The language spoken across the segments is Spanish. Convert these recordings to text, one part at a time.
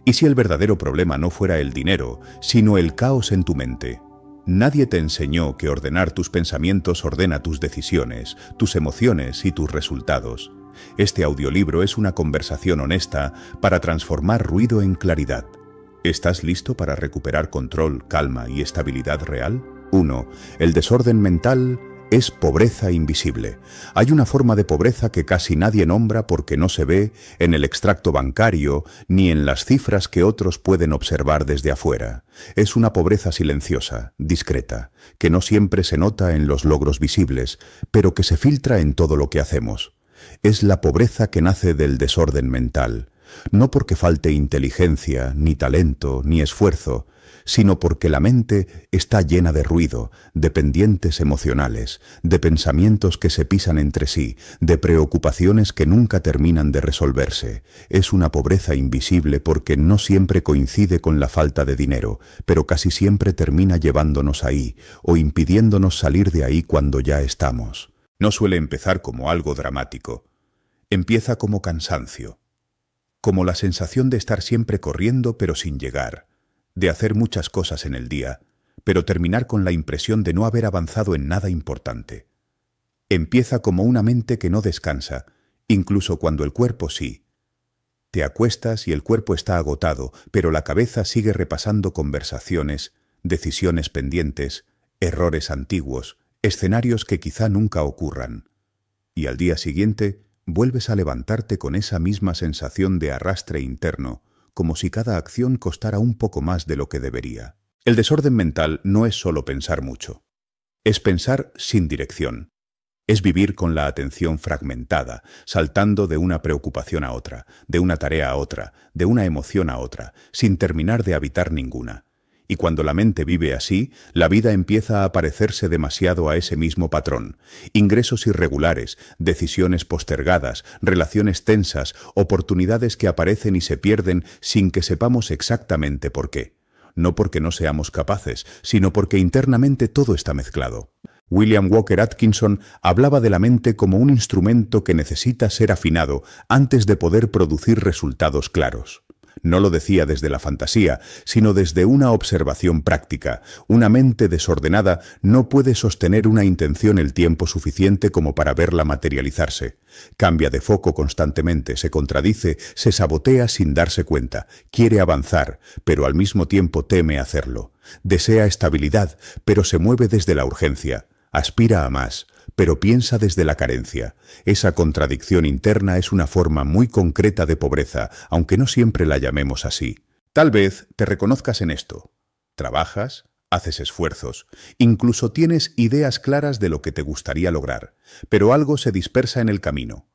¿Y si el verdadero problema no fuera el dinero, sino el caos en tu mente? Nadie te enseñó que ordenar tus pensamientos ordena tus decisiones, tus emociones y tus resultados. Este audiolibro es una conversación honesta para transformar ruido en claridad. ¿Estás listo para recuperar control, calma y estabilidad real? 1. El desorden mental es pobreza invisible. Hay una forma de pobreza que casi nadie nombra porque no se ve en el extracto bancario ni en las cifras que otros pueden observar desde afuera. Es una pobreza silenciosa, discreta, que no siempre se nota en los logros visibles, pero que se filtra en todo lo que hacemos. Es la pobreza que nace del desorden mental, no porque falte inteligencia, ni talento, ni esfuerzo, sino porque la mente está llena de ruido, de pendientes emocionales, de pensamientos que se pisan entre sí, de preocupaciones que nunca terminan de resolverse. Es una pobreza invisible porque no siempre coincide con la falta de dinero, pero casi siempre termina llevándonos ahí, o impidiéndonos salir de ahí cuando ya estamos. No suele empezar como algo dramático. Empieza como cansancio, como la sensación de estar siempre corriendo pero sin llegar, de hacer muchas cosas en el día, pero terminar con la impresión de no haber avanzado en nada importante. Empieza como una mente que no descansa, incluso cuando el cuerpo sí. Te acuestas y el cuerpo está agotado, pero la cabeza sigue repasando conversaciones, decisiones pendientes, errores antiguos, escenarios que quizá nunca ocurran. Y al día siguiente vuelves a levantarte con esa misma sensación de arrastre interno, como si cada acción costara un poco más de lo que debería. El desorden mental no es solo pensar mucho. Es pensar sin dirección. Es vivir con la atención fragmentada, saltando de una preocupación a otra, de una tarea a otra, de una emoción a otra, sin terminar de habitar ninguna. Y cuando la mente vive así, la vida empieza a parecerse demasiado a ese mismo patrón. Ingresos irregulares, decisiones postergadas, relaciones tensas, oportunidades que aparecen y se pierden sin que sepamos exactamente por qué. No porque no seamos capaces, sino porque internamente todo está mezclado. William Walker Atkinson hablaba de la mente como un instrumento que necesita ser afinado antes de poder producir resultados claros. No lo decía desde la fantasía, sino desde una observación práctica. Una mente desordenada no puede sostener una intención el tiempo suficiente como para verla materializarse. Cambia de foco constantemente, se contradice, se sabotea sin darse cuenta. Quiere avanzar, pero al mismo tiempo teme hacerlo. Desea estabilidad, pero se mueve desde la urgencia. Aspira a más, pero piensa desde la carencia. Esa contradicción interna es una forma muy concreta de pobreza, aunque no siempre la llamemos así. Tal vez te reconozcas en esto. Trabajas, haces esfuerzos, incluso tienes ideas claras de lo que te gustaría lograr, pero algo se dispersa en el camino.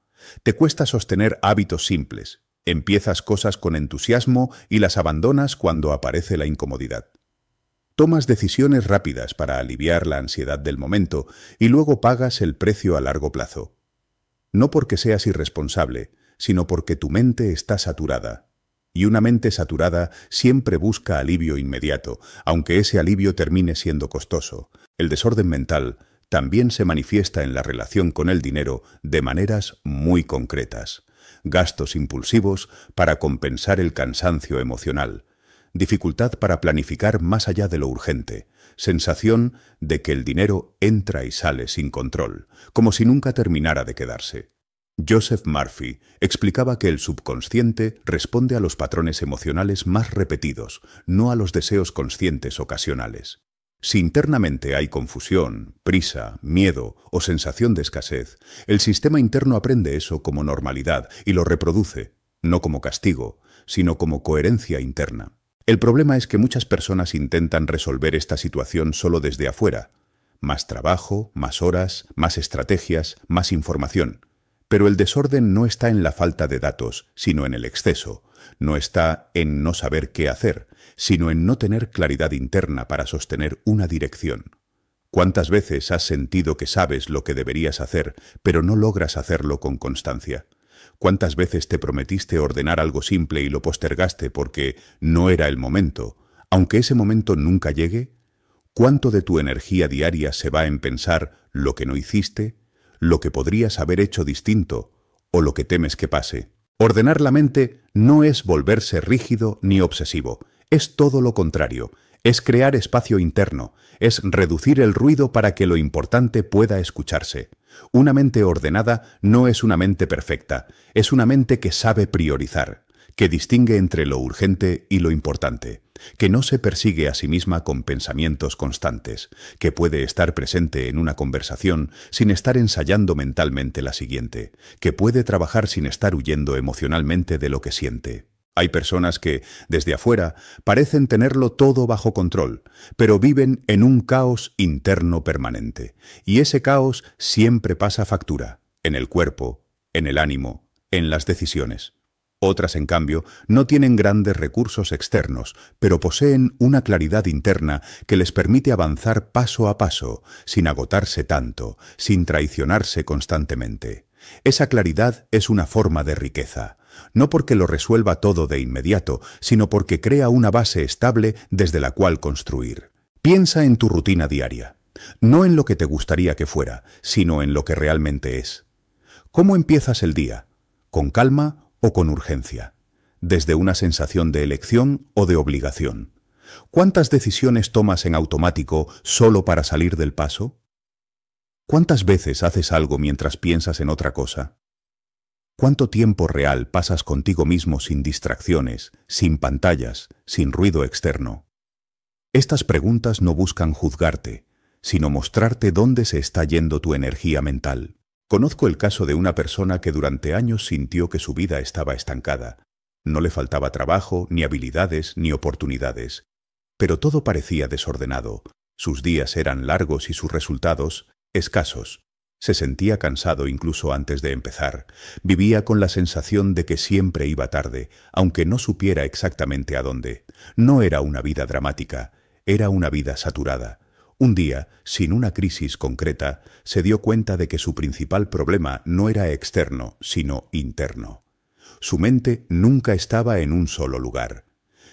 Te cuesta sostener hábitos simples. Empiezas cosas con entusiasmo y las abandonas cuando aparece la incomodidad. Tomas decisiones rápidas para aliviar la ansiedad del momento y luego pagas el precio a largo plazo. No porque seas irresponsable, sino porque tu mente está saturada. Y una mente saturada siempre busca alivio inmediato, aunque ese alivio termine siendo costoso. El desorden mental también se manifiesta en la relación con el dinero de maneras muy concretas. Gastos impulsivos para compensar el cansancio emocional. Dificultad para planificar más allá de lo urgente, sensación de que el dinero entra y sale sin control, como si nunca terminara de quedarse. Joseph Murphy explicaba que el subconsciente responde a los patrones emocionales más repetidos, no a los deseos conscientes ocasionales. Si internamente hay confusión, prisa, miedo o sensación de escasez, el sistema interno aprende eso como normalidad y lo reproduce, no como castigo, sino como coherencia interna. El problema es que muchas personas intentan resolver esta situación solo desde afuera. Más trabajo, más horas, más estrategias, más información. Pero el desorden no está en la falta de datos, sino en el exceso. No está en no saber qué hacer, sino en no tener claridad interna para sostener una dirección. ¿Cuántas veces has sentido que sabes lo que deberías hacer, pero no logras hacerlo con constancia? ¿Cuántas veces te prometiste ordenar algo simple y lo postergaste porque no era el momento, aunque ese momento nunca llegue? ¿Cuánto de tu energía diaria se va en pensar lo que no hiciste, lo que podrías haber hecho distinto o lo que temes que pase? Ordenar la mente no es volverse rígido ni obsesivo, es todo lo contrario, es crear espacio interno, es reducir el ruido para que lo importante pueda escucharse. Una mente ordenada no es una mente perfecta, es una mente que sabe priorizar, que distingue entre lo urgente y lo importante, que no se persigue a sí misma con pensamientos constantes, que puede estar presente en una conversación sin estar ensayando mentalmente la siguiente, que puede trabajar sin estar huyendo emocionalmente de lo que siente. Hay personas que, desde afuera, parecen tenerlo todo bajo control, pero viven en un caos interno permanente, y ese caos siempre pasa factura, en el cuerpo, en el ánimo, en las decisiones. Otras, en cambio, no tienen grandes recursos externos, pero poseen una claridad interna que les permite avanzar paso a paso, sin agotarse tanto, sin traicionarse constantemente. Esa claridad es una forma de riqueza, no porque lo resuelva todo de inmediato, sino porque crea una base estable desde la cual construir. Piensa en tu rutina diaria, no en lo que te gustaría que fuera, sino en lo que realmente es. ¿Cómo empiezas el día? ¿Con calma o con urgencia? ¿Desde una sensación de elección o de obligación? ¿Cuántas decisiones tomas en automático solo para salir del paso? ¿Cuántas veces haces algo mientras piensas en otra cosa? ¿Cuánto tiempo real pasas contigo mismo sin distracciones, sin pantallas, sin ruido externo? Estas preguntas no buscan juzgarte, sino mostrarte dónde se está yendo tu energía mental. Conozco el caso de una persona que durante años sintió que su vida estaba estancada. No le faltaba trabajo, ni habilidades, ni oportunidades. Pero todo parecía desordenado. Sus días eran largos y sus resultados escasos. Se sentía cansado incluso antes de empezar. Vivía con la sensación de que siempre iba tarde, aunque no supiera exactamente a dónde. No era una vida dramática, era una vida saturada. Un día, sin una crisis concreta, se dio cuenta de que su principal problema no era externo, sino interno. Su mente nunca estaba en un solo lugar.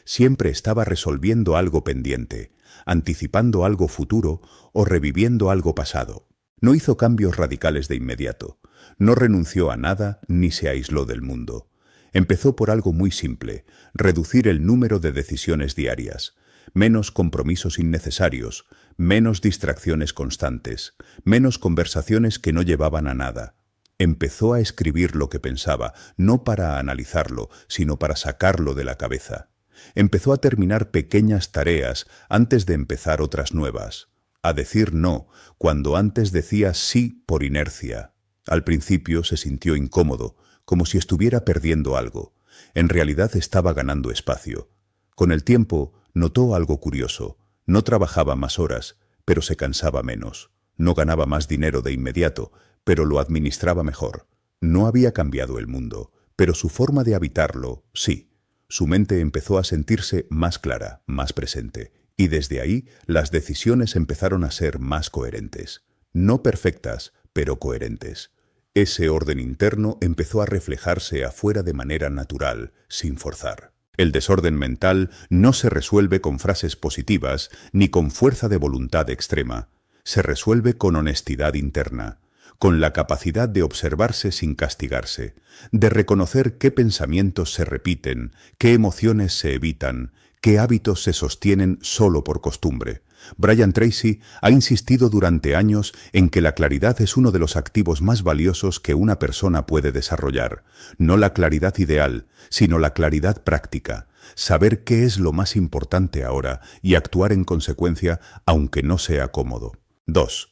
Siempre estaba resolviendo algo pendiente, anticipando algo futuro o reviviendo algo pasado. No hizo cambios radicales de inmediato. No renunció a nada ni se aisló del mundo. Empezó por algo muy simple: reducir el número de decisiones diarias. Menos compromisos innecesarios, menos distracciones constantes, menos conversaciones que no llevaban a nada. Empezó a escribir lo que pensaba, no para analizarlo, sino para sacarlo de la cabeza. Empezó a terminar pequeñas tareas antes de empezar otras nuevas. A decir no, cuando antes decía sí por inercia. Al principio se sintió incómodo, como si estuviera perdiendo algo. En realidad estaba ganando espacio. Con el tiempo, notó algo curioso. No trabajaba más horas, pero se cansaba menos. No ganaba más dinero de inmediato, pero lo administraba mejor. No había cambiado el mundo, pero su forma de habitarlo, sí. Su mente empezó a sentirse más clara, más presente, y desde ahí las decisiones empezaron a ser más coherentes. No perfectas, pero coherentes. Ese orden interno empezó a reflejarse afuera de manera natural, sin forzar. El desorden mental no se resuelve con frases positivas ni con fuerza de voluntad extrema. Se resuelve con honestidad interna, con la capacidad de observarse sin castigarse, de reconocer qué pensamientos se repiten, qué emociones se evitan, qué hábitos se sostienen solo por costumbre. Brian Tracy ha insistido durante años en que la claridad es uno de los activos más valiosos que una persona puede desarrollar. No la claridad ideal, sino la claridad práctica. Saber qué es lo más importante ahora y actuar en consecuencia, aunque no sea cómodo. 2.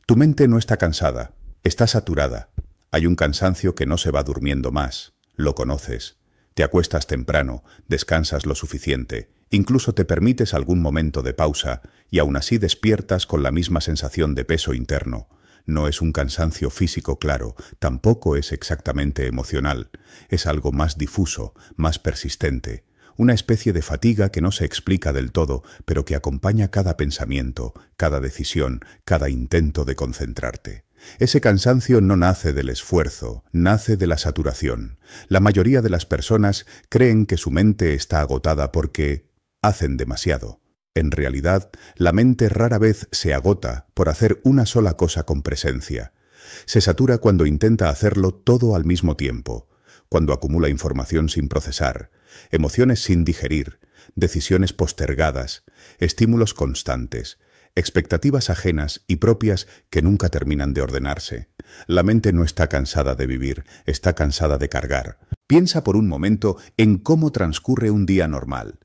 Tu mente no está cansada, está saturada. Hay un cansancio que no se va durmiendo más. Lo conoces. Te acuestas temprano, descansas lo suficiente, incluso te permites algún momento de pausa y aún así despiertas con la misma sensación de peso interno. No es un cansancio físico claro, tampoco es exactamente emocional. Es algo más difuso, más persistente. Una especie de fatiga que no se explica del todo, pero que acompaña cada pensamiento, cada decisión, cada intento de concentrarte. Ese cansancio no nace del esfuerzo, nace de la saturación. La mayoría de las personas creen que su mente está agotada porque hacen demasiado. En realidad, la mente rara vez se agota por hacer una sola cosa con presencia. Se satura cuando intenta hacerlo todo al mismo tiempo, cuando acumula información sin procesar, emociones sin digerir, decisiones postergadas, estímulos constantes, expectativas ajenas y propias que nunca terminan de ordenarse. La mente no está cansada de vivir, está cansada de cargar. Piensa por un momento en cómo transcurre un día normal.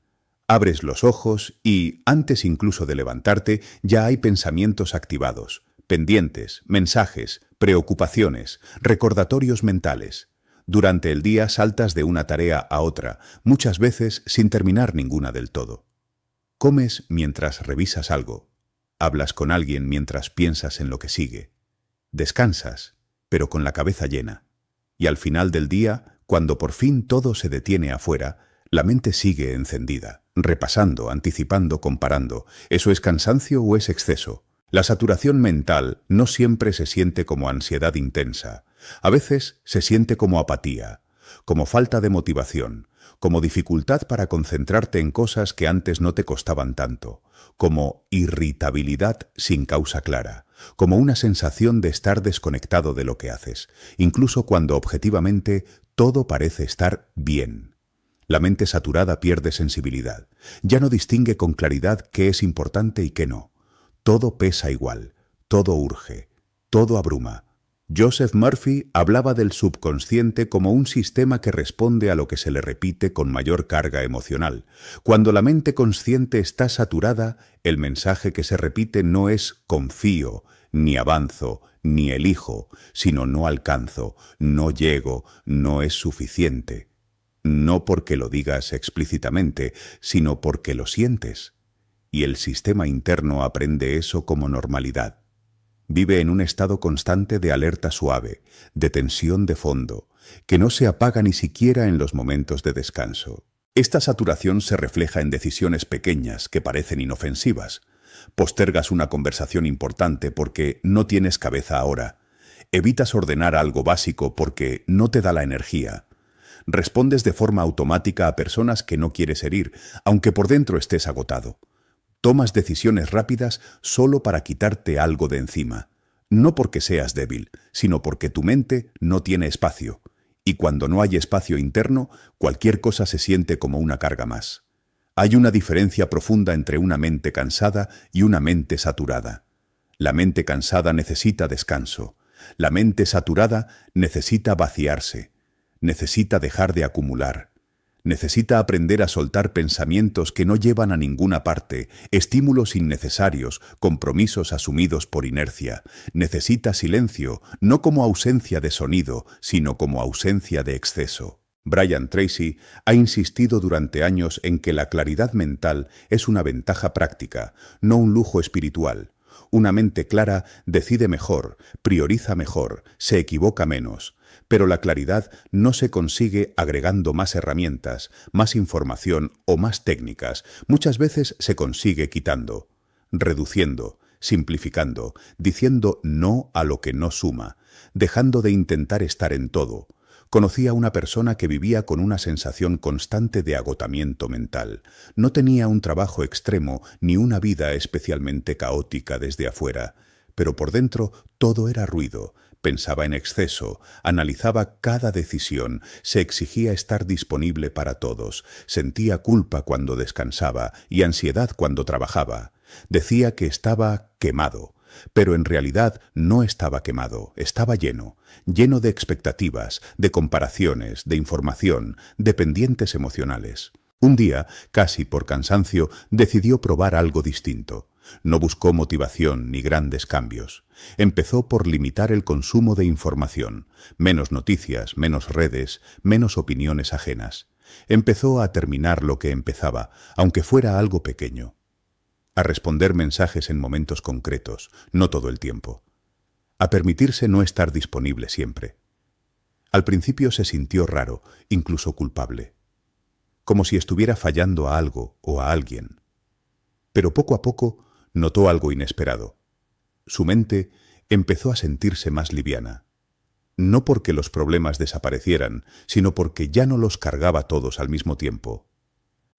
Abres los ojos y, antes incluso de levantarte, ya hay pensamientos activados, pendientes, mensajes, preocupaciones, recordatorios mentales. Durante el día saltas de una tarea a otra, muchas veces sin terminar ninguna del todo. Comes mientras revisas algo. Hablas con alguien mientras piensas en lo que sigue. Descansas, pero con la cabeza llena. Y al final del día, cuando por fin todo se detiene afuera, la mente sigue encendida, repasando, anticipando, comparando. ¿Eso es cansancio o es exceso? La saturación mental no siempre se siente como ansiedad intensa. A veces se siente como apatía, como falta de motivación, como dificultad para concentrarte en cosas que antes no te costaban tanto, como irritabilidad sin causa clara, como una sensación de estar desconectado de lo que haces, incluso cuando objetivamente todo parece estar bien. La mente saturada pierde sensibilidad, ya no distingue con claridad qué es importante y qué no. Todo pesa igual, todo urge, todo abruma. Joseph Murphy hablaba del subconsciente como un sistema que responde a lo que se le repite con mayor carga emocional. Cuando la mente consciente está saturada, el mensaje que se repite no es confío, ni avanzo, ni elijo, sino no alcanzo, no llego, no es suficiente. No porque lo digas explícitamente, sino porque lo sientes. Y el sistema interno aprende eso como normalidad. Vive en un estado constante de alerta suave, de tensión de fondo, que no se apaga ni siquiera en los momentos de descanso. Esta saturación se refleja en decisiones pequeñas que parecen inofensivas. Postergas una conversación importante porque no tienes cabeza ahora. Evitas ordenar algo básico porque no te da la energía. Respondes de forma automática a personas que no quieres herir, aunque por dentro estés agotado. Tomas decisiones rápidas solo para quitarte algo de encima. No porque seas débil, sino porque tu mente no tiene espacio. Y cuando no hay espacio interno, cualquier cosa se siente como una carga más. Hay una diferencia profunda entre una mente cansada y una mente saturada. La mente cansada necesita descanso. La mente saturada necesita vaciarse. Necesita dejar de acumular. Necesita aprender a soltar pensamientos que no llevan a ninguna parte, estímulos innecesarios, compromisos asumidos por inercia. Necesita silencio, no como ausencia de sonido, sino como ausencia de exceso. Brian Tracy ha insistido durante años en que la claridad mental es una ventaja práctica, no un lujo espiritual. Una mente clara decide mejor, prioriza mejor, se equivoca menos. Pero la claridad no se consigue agregando más herramientas, más información o más técnicas. Muchas veces se consigue quitando, reduciendo, simplificando, diciendo no a lo que no suma, dejando de intentar estar en todo. Conocí a una persona que vivía con una sensación constante de agotamiento mental. No tenía un trabajo extremo ni una vida especialmente caótica desde afuera, pero por dentro todo era ruido. Pensaba en exceso, analizaba cada decisión, se exigía estar disponible para todos, sentía culpa cuando descansaba y ansiedad cuando trabajaba. Decía que estaba quemado, pero en realidad no estaba quemado, estaba lleno de expectativas, de comparaciones, de información, de pendientes emocionales. Un día, casi por cansancio, decidió probar algo distinto. No buscó motivación ni grandes cambios. Empezó por limitar el consumo de información, menos noticias, menos redes, menos opiniones ajenas. Empezó a terminar lo que empezaba, aunque fuera algo pequeño. A responder mensajes en momentos concretos, no todo el tiempo. A permitirse no estar disponible siempre. Al principio se sintió raro, incluso culpable. Como si estuviera fallando a algo o a alguien. Pero poco a poco notó algo inesperado. Su mente empezó a sentirse más liviana. No porque los problemas desaparecieran, sino porque ya no los cargaba todos al mismo tiempo.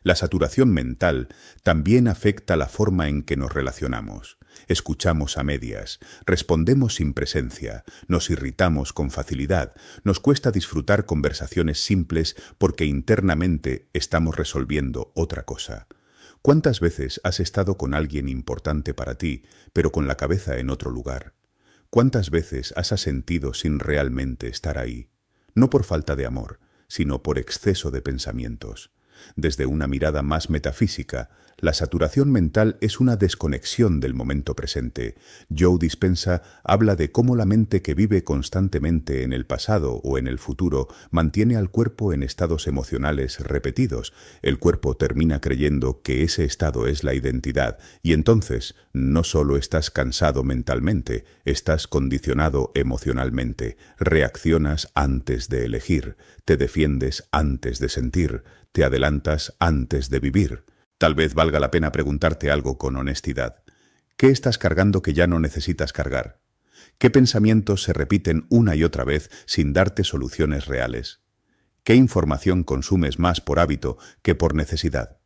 La saturación mental también afecta la forma en que nos relacionamos. Escuchamos a medias, respondemos sin presencia, nos irritamos con facilidad, nos cuesta disfrutar conversaciones simples porque internamente estamos resolviendo otra cosa. ¿Cuántas veces has estado con alguien importante para ti, pero con la cabeza en otro lugar? ¿Cuántas veces has asentido sin realmente estar ahí? No por falta de amor, sino por exceso de pensamientos. Desde una mirada más metafísica, la saturación mental es una desconexión del momento presente. Joe Dispenza habla de cómo la mente que vive constantemente en el pasado o en el futuro mantiene al cuerpo en estados emocionales repetidos. El cuerpo termina creyendo que ese estado es la identidad y entonces no solo estás cansado mentalmente, estás condicionado emocionalmente. Reaccionas antes de elegir, te defiendes antes de sentir, te adelantas antes de vivir. Tal vez valga la pena preguntarte algo con honestidad. ¿Qué estás cargando que ya no necesitas cargar? ¿Qué pensamientos se repiten una y otra vez sin darte soluciones reales? ¿Qué información consumes más por hábito que por necesidad?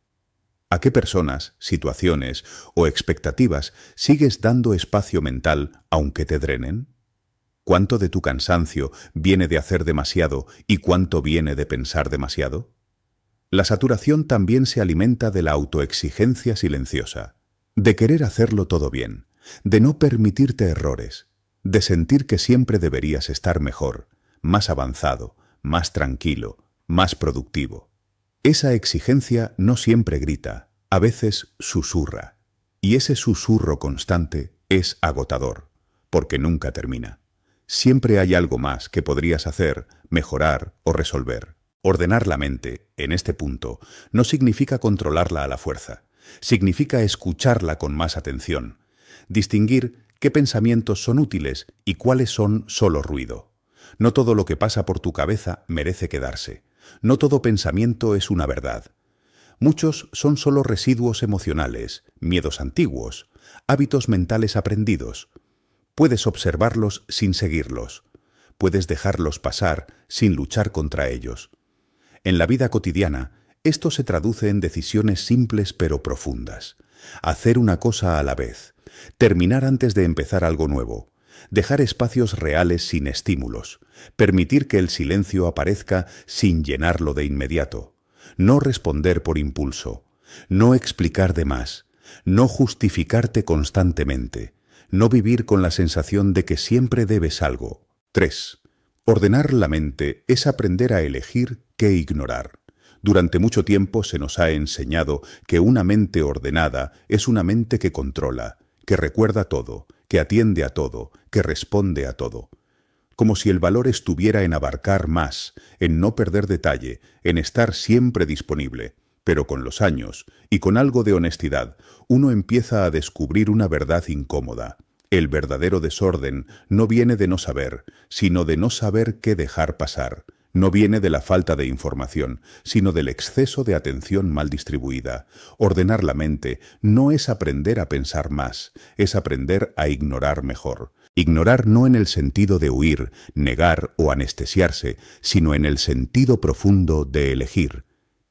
¿A qué personas, situaciones o expectativas sigues dando espacio mental aunque te drenen? ¿Cuánto de tu cansancio viene de hacer demasiado y cuánto viene de pensar demasiado? La saturación también se alimenta de la autoexigencia silenciosa, de querer hacerlo todo bien, de no permitirte errores, de sentir que siempre deberías estar mejor, más avanzado, más tranquilo, más productivo. Esa exigencia no siempre grita, a veces susurra, y ese susurro constante es agotador, porque nunca termina. Siempre hay algo más que podrías hacer, mejorar o resolver. Ordenar la mente, en este punto, no significa controlarla a la fuerza. Significa escucharla con más atención. Distinguir qué pensamientos son útiles y cuáles son solo ruido. No todo lo que pasa por tu cabeza merece quedarse. No todo pensamiento es una verdad. Muchos son solo residuos emocionales, miedos antiguos, hábitos mentales aprendidos. Puedes observarlos sin seguirlos. Puedes dejarlos pasar sin luchar contra ellos. En la vida cotidiana, esto se traduce en decisiones simples pero profundas. Hacer una cosa a la vez, terminar antes de empezar algo nuevo, dejar espacios reales sin estímulos, permitir que el silencio aparezca sin llenarlo de inmediato, no responder por impulso, no explicar de más, no justificarte constantemente, no vivir con la sensación de que siempre debes algo. 3. Ordenar la mente es aprender a elegir qué ignorar. Durante mucho tiempo se nos ha enseñado que una mente ordenada es una mente que controla, que recuerda todo, que atiende a todo, que responde a todo. Como si el valor estuviera en abarcar más, en no perder detalle, en estar siempre disponible. Pero con los años, y con algo de honestidad, uno empieza a descubrir una verdad incómoda. El verdadero desorden no viene de no saber, sino de no saber qué dejar pasar. No viene de la falta de información, sino del exceso de atención mal distribuida. Ordenar la mente no es aprender a pensar más, es aprender a ignorar mejor. Ignorar no en el sentido de huir, negar o anestesiarse, sino en el sentido profundo de elegir.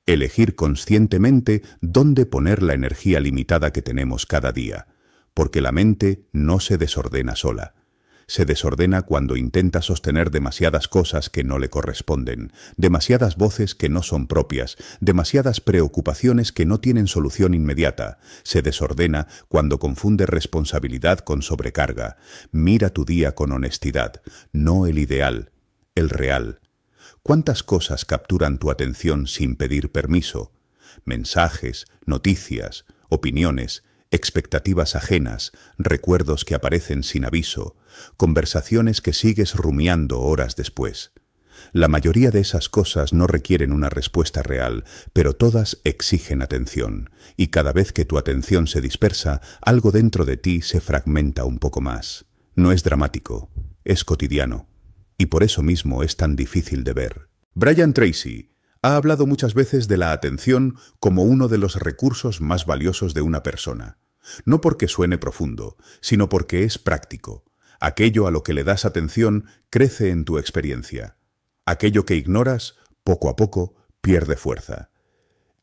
Elegir conscientemente dónde poner la energía limitada que tenemos cada día. Porque la mente no se desordena sola. Se desordena cuando intenta sostener demasiadas cosas que no le corresponden, demasiadas voces que no son propias, demasiadas preocupaciones que no tienen solución inmediata. Se desordena cuando confunde responsabilidad con sobrecarga. Mira tu día con honestidad, no el ideal, el real. ¿Cuántas cosas capturan tu atención sin pedir permiso? Mensajes, noticias, opiniones, expectativas ajenas, recuerdos que aparecen sin aviso, conversaciones que sigues rumiando horas después. La mayoría de esas cosas no requieren una respuesta real, pero todas exigen atención, y cada vez que tu atención se dispersa, algo dentro de ti se fragmenta un poco más. No es dramático, es cotidiano, y por eso mismo es tan difícil de ver. Brian Tracy ha hablado muchas veces de la atención como uno de los recursos más valiosos de una persona. No porque suene profundo, sino porque es práctico. Aquello a lo que le das atención crece en tu experiencia. Aquello que ignoras, poco a poco, pierde fuerza.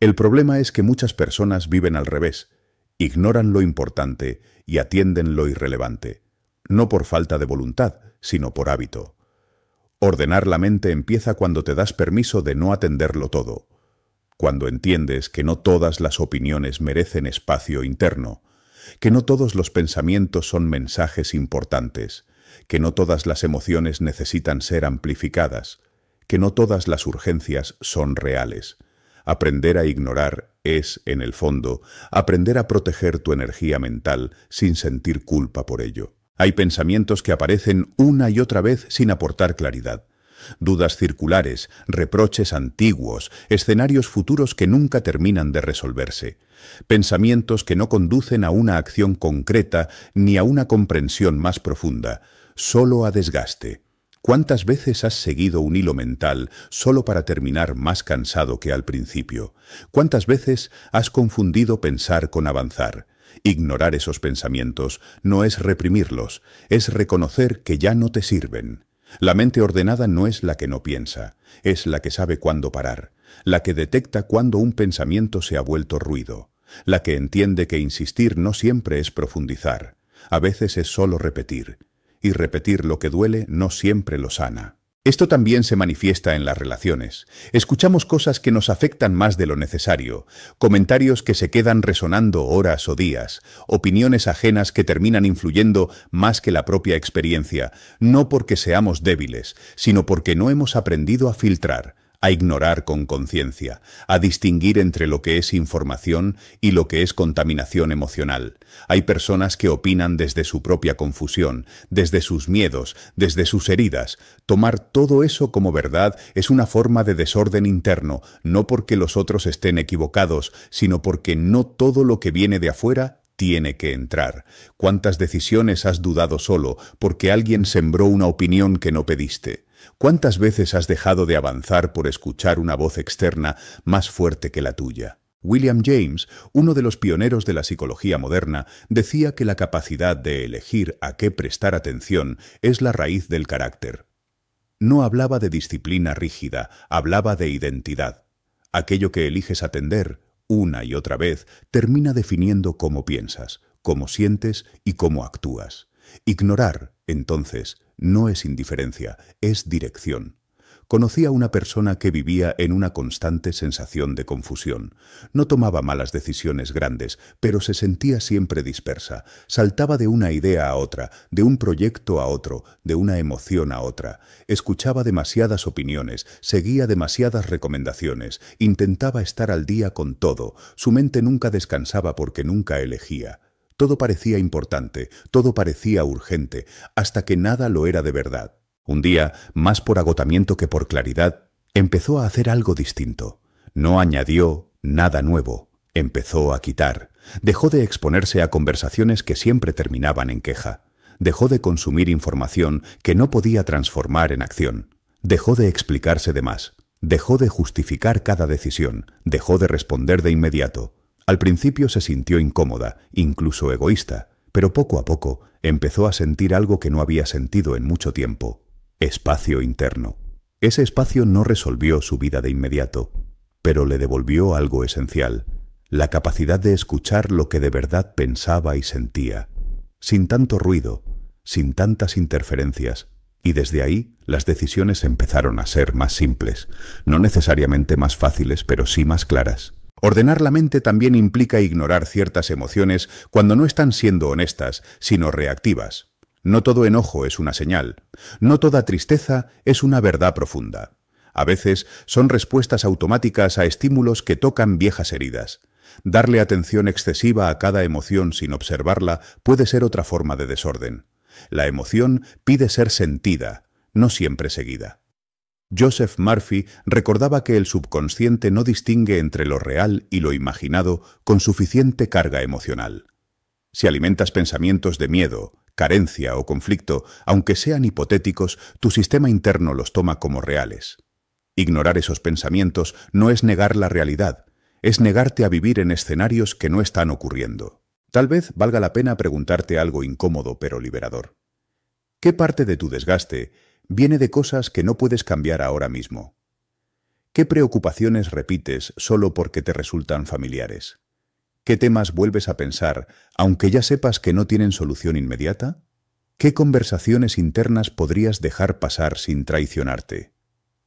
El problema es que muchas personas viven al revés, ignoran lo importante y atienden lo irrelevante, no por falta de voluntad, sino por hábito. Ordenar la mente empieza cuando te das permiso de no atenderlo todo, cuando entiendes que no todas las opiniones merecen espacio interno, que no todos los pensamientos son mensajes importantes, que no todas las emociones necesitan ser amplificadas, que no todas las urgencias son reales. Aprender a ignorar es, en el fondo, aprender a proteger tu energía mental sin sentir culpa por ello. Hay pensamientos que aparecen una y otra vez sin aportar claridad. Dudas circulares, reproches antiguos, escenarios futuros que nunca terminan de resolverse. Pensamientos que no conducen a una acción concreta ni a una comprensión más profunda, solo a desgaste. ¿Cuántas veces has seguido un hilo mental solo para terminar más cansado que al principio? ¿Cuántas veces has confundido pensar con avanzar? Ignorar esos pensamientos no es reprimirlos, es reconocer que ya no te sirven. La mente ordenada no es la que no piensa, es la que sabe cuándo parar, la que detecta cuándo un pensamiento se ha vuelto ruido, la que entiende que insistir no siempre es profundizar, a veces es solo repetir, y repetir lo que duele no siempre lo sana. Esto también se manifiesta en las relaciones. Escuchamos cosas que nos afectan más de lo necesario, comentarios que se quedan resonando horas o días, opiniones ajenas que terminan influyendo más que la propia experiencia, no porque seamos débiles, sino porque no hemos aprendido a filtrar, a ignorar con conciencia, a distinguir entre lo que es información y lo que es contaminación emocional. Hay personas que opinan desde su propia confusión, desde sus miedos, desde sus heridas. Tomar todo eso como verdad es una forma de desorden interno, no porque los otros estén equivocados, sino porque no todo lo que viene de afuera tiene que entrar. ¿Cuántas decisiones has dudado solo porque alguien sembró una opinión que no pediste? ¿Cuántas veces has dejado de avanzar por escuchar una voz externa más fuerte que la tuya? William James, uno de los pioneros de la psicología moderna, decía que la capacidad de elegir a qué prestar atención es la raíz del carácter. No hablaba de disciplina rígida, hablaba de identidad. Aquello que eliges atender, una y otra vez, termina definiendo cómo piensas, cómo sientes y cómo actúas. Ignorar, entonces, no es indiferencia, es dirección. Conocí a una persona que vivía en una constante sensación de confusión. No tomaba malas decisiones grandes, pero se sentía siempre dispersa. Saltaba de una idea a otra, de un proyecto a otro, de una emoción a otra. Escuchaba demasiadas opiniones, seguía demasiadas recomendaciones, intentaba estar al día con todo. Su mente nunca descansaba porque nunca elegía. Todo parecía importante, todo parecía urgente, hasta que nada lo era de verdad. Un día, más por agotamiento que por claridad, empezó a hacer algo distinto. No añadió nada nuevo, empezó a quitar. Dejó de exponerse a conversaciones que siempre terminaban en queja. Dejó de consumir información que no podía transformar en acción. Dejó de explicarse de más. Dejó de justificar cada decisión. Dejó de responder de inmediato. Al principio se sintió incómoda, incluso egoísta, pero poco a poco empezó a sentir algo que no había sentido en mucho tiempo: espacio interno. Ese espacio no resolvió su vida de inmediato, pero le devolvió algo esencial: la capacidad de escuchar lo que de verdad pensaba y sentía, sin tanto ruido, sin tantas interferencias, y desde ahí las decisiones empezaron a ser más simples, no necesariamente más fáciles, pero sí más claras. Ordenar la mente también implica ignorar ciertas emociones cuando no están siendo honestas, sino reactivas. No todo enojo es una señal. No toda tristeza es una verdad profunda. A veces son respuestas automáticas a estímulos que tocan viejas heridas. Darle atención excesiva a cada emoción sin observarla puede ser otra forma de desorden. La emoción pide ser sentida, no siempre seguida. Joseph Murphy recordaba que el subconsciente no distingue entre lo real y lo imaginado con suficiente carga emocional. Si alimentas pensamientos de miedo, carencia o conflicto, aunque sean hipotéticos, tu sistema interno los toma como reales. Ignorar esos pensamientos no es negar la realidad, es negarte a vivir en escenarios que no están ocurriendo. Tal vez valga la pena preguntarte algo incómodo pero liberador. ¿Qué parte de tu desgaste viene de cosas que no puedes cambiar ahora mismo? ¿Qué preocupaciones repites solo porque te resultan familiares? ¿Qué temas vuelves a pensar, aunque ya sepas que no tienen solución inmediata? ¿Qué conversaciones internas podrías dejar pasar sin traicionarte?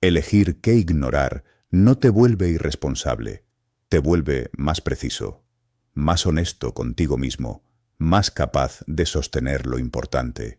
Elegir qué ignorar no te vuelve irresponsable, te vuelve más preciso, más honesto contigo mismo, más capaz de sostener lo importante.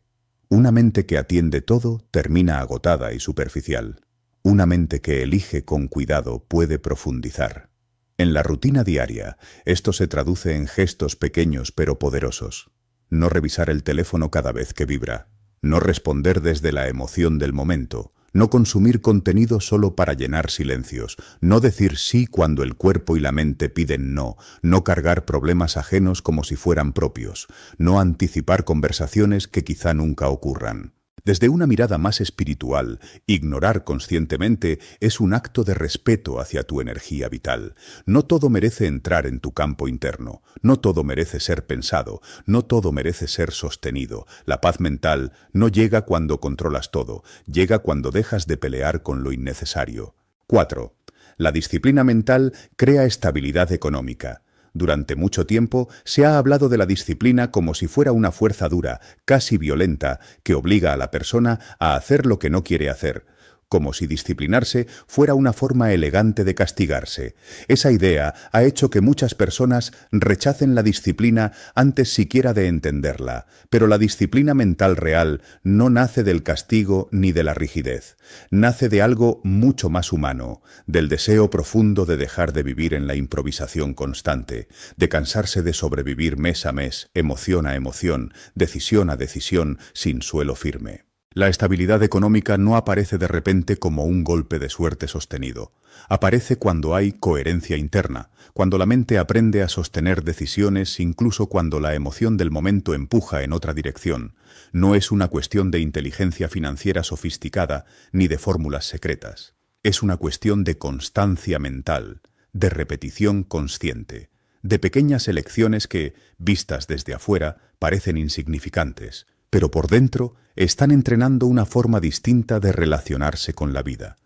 Una mente que atiende todo termina agotada y superficial. Una mente que elige con cuidado puede profundizar. En la rutina diaria, esto se traduce en gestos pequeños pero poderosos. No revisar el teléfono cada vez que vibra. No responder desde la emoción del momento. No consumir contenido solo para llenar silencios. No decir sí cuando el cuerpo y la mente piden no. No cargar problemas ajenos como si fueran propios. No anticipar conversaciones que quizá nunca ocurran. Desde una mirada más espiritual, ignorar conscientemente es un acto de respeto hacia tu energía vital. No todo merece entrar en tu campo interno, no todo merece ser pensado, no todo merece ser sostenido. La paz mental no llega cuando controlas todo, llega cuando dejas de pelear con lo innecesario. 4. La disciplina mental crea estabilidad económica. Durante mucho tiempo se ha hablado de la disciplina como si fuera una fuerza dura, casi violenta, que obliga a la persona a hacer lo que no quiere hacer, como si disciplinarse fuera una forma elegante de castigarse. Esa idea ha hecho que muchas personas rechacen la disciplina antes siquiera de entenderla, pero la disciplina mental real no nace del castigo ni de la rigidez. Nace de algo mucho más humano, del deseo profundo de dejar de vivir en la improvisación constante, de cansarse de sobrevivir mes a mes, emoción a emoción, decisión a decisión, sin suelo firme. La estabilidad económica no aparece de repente como un golpe de suerte sostenido. Aparece cuando hay coherencia interna, cuando la mente aprende a sostener decisiones incluso cuando la emoción del momento empuja en otra dirección. No es una cuestión de inteligencia financiera sofisticada ni de fórmulas secretas. Es una cuestión de constancia mental, de repetición consciente, de pequeñas elecciones que, vistas desde afuera, parecen insignificantes, pero por dentro están entrenando una forma distinta de relacionarse con la vida.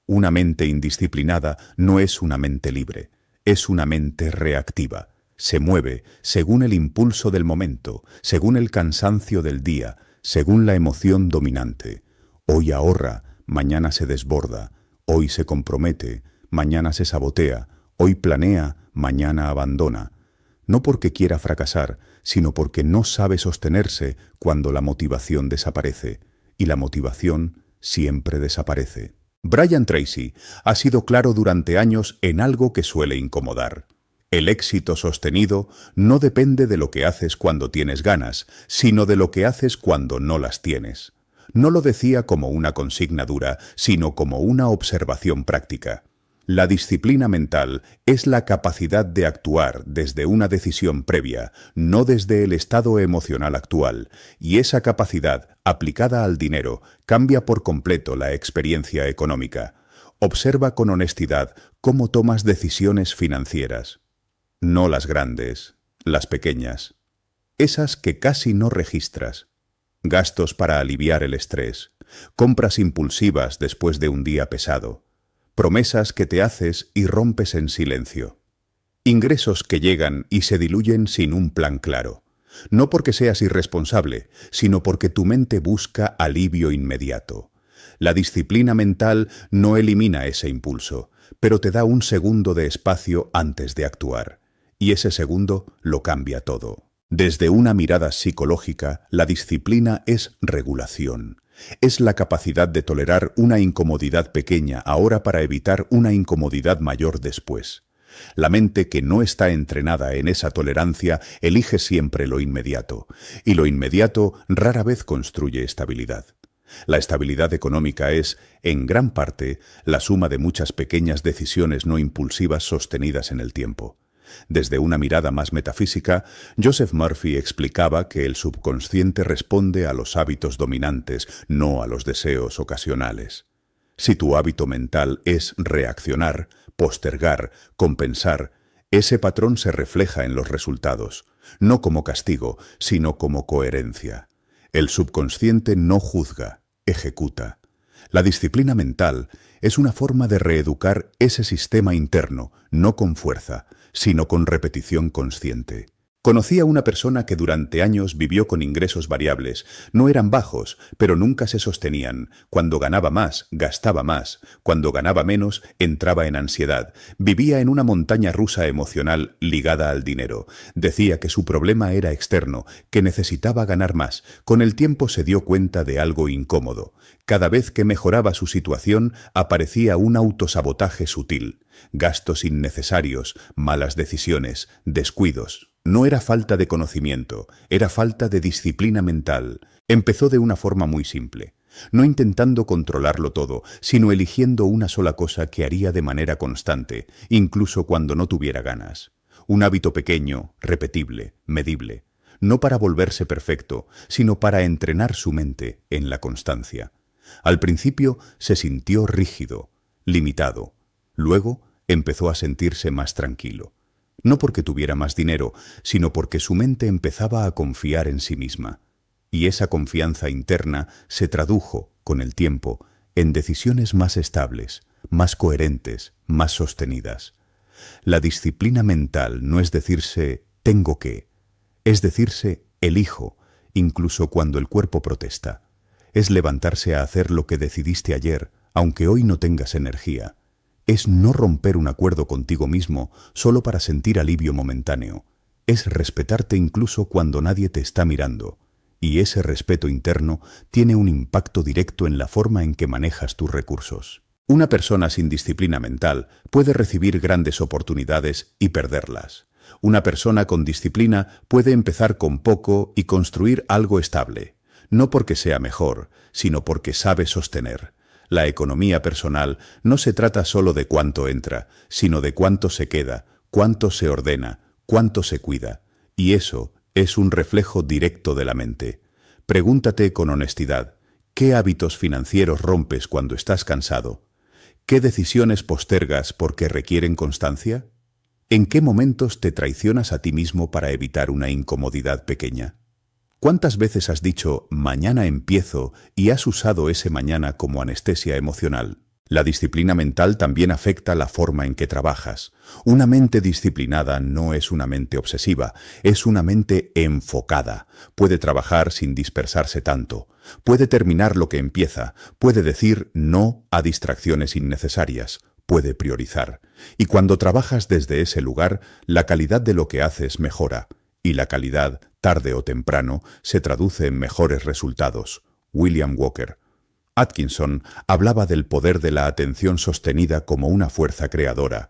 Una mente indisciplinada no es una mente libre, es una mente reactiva. Se mueve según el impulso del momento, según el cansancio del día, según la emoción dominante. Hoy ahorra, mañana se desborda, hoy se compromete, mañana se sabotea, hoy planea, mañana abandona. No porque quiera fracasar, sino porque no sabe sostenerse cuando la motivación desaparece, y la motivación siempre desaparece. Brian Tracy ha sido claro durante años en algo que suele incomodar. El éxito sostenido no depende de lo que haces cuando tienes ganas, sino de lo que haces cuando no las tienes. No lo decía como una consigna dura, sino como una observación práctica. La disciplina mental es la capacidad de actuar desde una decisión previa, no desde el estado emocional actual, y esa capacidad, aplicada al dinero, cambia por completo la experiencia económica. Observa con honestidad cómo tomas decisiones financieras. No las grandes, las pequeñas. Esas que casi no registras. Gastos para aliviar el estrés. Compras impulsivas después de un día pesado. Promesas que te haces y rompes en silencio. Ingresos que llegan y se diluyen sin un plan claro. No porque seas irresponsable, sino porque tu mente busca alivio inmediato. La disciplina mental no elimina ese impulso, pero te da un segundo de espacio antes de actuar. Y ese segundo lo cambia todo. Desde una mirada psicológica, la disciplina es regulación. Es la capacidad de tolerar una incomodidad pequeña ahora para evitar una incomodidad mayor después. La mente que no está entrenada en esa tolerancia elige siempre lo inmediato, y lo inmediato rara vez construye estabilidad. La estabilidad económica es, en gran parte, la suma de muchas pequeñas decisiones no impulsivas sostenidas en el tiempo. Desde una mirada más metafísica, Joseph Murphy explicaba que el subconsciente responde a los hábitos dominantes, no a los deseos ocasionales. Si tu hábito mental es reaccionar, postergar, compensar, ese patrón se refleja en los resultados, no como castigo, sino como coherencia. El subconsciente no juzga, ejecuta. La disciplina mental es una forma de reeducar ese sistema interno, no con fuerza, sino con repetición consciente. Conocí a una persona que durante años vivió con ingresos variables. No eran bajos, pero nunca se sostenían. Cuando ganaba más, gastaba más. Cuando ganaba menos, entraba en ansiedad. Vivía en una montaña rusa emocional ligada al dinero. Decía que su problema era externo, que necesitaba ganar más. Con el tiempo se dio cuenta de algo incómodo. Cada vez que mejoraba su situación, aparecía un autosabotaje sutil. Gastos innecesarios, malas decisiones, descuidos. No era falta de conocimiento, era falta de disciplina mental. Empezó de una forma muy simple, no intentando controlarlo todo, sino eligiendo una sola cosa que haría de manera constante, incluso cuando no tuviera ganas. Un hábito pequeño, repetible, medible, no para volverse perfecto, sino para entrenar su mente en la constancia. Al principio se sintió rígido, limitado. Luego empezó a sentirse más tranquilo. No porque tuviera más dinero, sino porque su mente empezaba a confiar en sí misma. Y esa confianza interna se tradujo, con el tiempo, en decisiones más estables, más coherentes, más sostenidas. La disciplina mental no es decirse «tengo que», es decirse «elijo», incluso cuando el cuerpo protesta. Es levantarse a hacer lo que decidiste ayer, aunque hoy no tengas energía. Es no romper un acuerdo contigo mismo solo para sentir alivio momentáneo. Es respetarte incluso cuando nadie te está mirando. Y ese respeto interno tiene un impacto directo en la forma en que manejas tus recursos. Una persona sin disciplina mental puede recibir grandes oportunidades y perderlas. Una persona con disciplina puede empezar con poco y construir algo estable. No porque sea mejor, sino porque sabe sostener. La economía personal no se trata solo de cuánto entra, sino de cuánto se queda, cuánto se ordena, cuánto se cuida. Y eso es un reflejo directo de la mente. Pregúntate con honestidad, ¿qué hábitos financieros rompes cuando estás cansado? ¿Qué decisiones postergas porque requieren constancia? ¿En qué momentos te traicionas a ti mismo para evitar una incomodidad pequeña? ¿Cuántas veces has dicho «mañana empiezo» y has usado ese mañana como anestesia emocional? La disciplina mental también afecta la forma en que trabajas. Una mente disciplinada no es una mente obsesiva, es una mente enfocada. Puede trabajar sin dispersarse tanto. Puede terminar lo que empieza. Puede decir no a distracciones innecesarias. Puede priorizar. Y cuando trabajas desde ese lugar, la calidad de lo que haces mejora. Y la calidad, tarde o temprano, se traduce en mejores resultados. William Walker. Atkinson hablaba del poder de la atención sostenida como una fuerza creadora.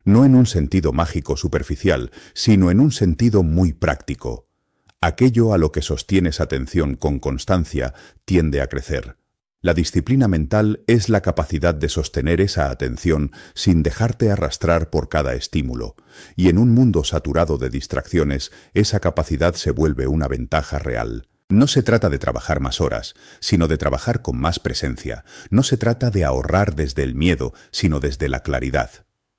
No en un sentido mágico superficial, sino en un sentido muy práctico. Aquello a lo que sostienes atención con constancia tiende a crecer. La disciplina mental es la capacidad de sostener esa atención sin dejarte arrastrar por cada estímulo, y en un mundo saturado de distracciones, esa capacidad se vuelve una ventaja real. No se trata de trabajar más horas, sino de trabajar con más presencia. No se trata de ahorrar desde el miedo, sino desde la claridad.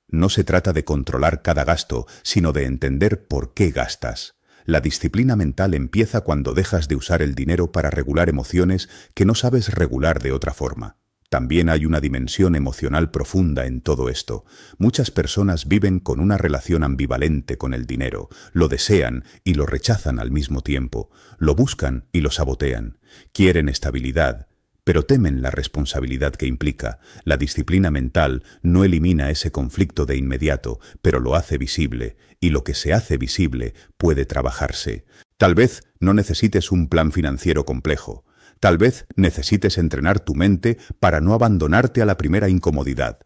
No se trata de controlar cada gasto, sino de entender por qué gastas. La disciplina mental empieza cuando dejas de usar el dinero para regular emociones que no sabes regular de otra forma. También hay una dimensión emocional profunda en todo esto. Muchas personas viven con una relación ambivalente con el dinero. Lo desean y lo rechazan al mismo tiempo. Lo buscan y lo sabotean. Quieren estabilidad, pero temen la responsabilidad que implica. La disciplina mental no elimina ese conflicto de inmediato, pero lo hace visible, y lo que se hace visible puede trabajarse. Tal vez no necesites un plan financiero complejo. Tal vez necesites entrenar tu mente para no abandonarte a la primera incomodidad.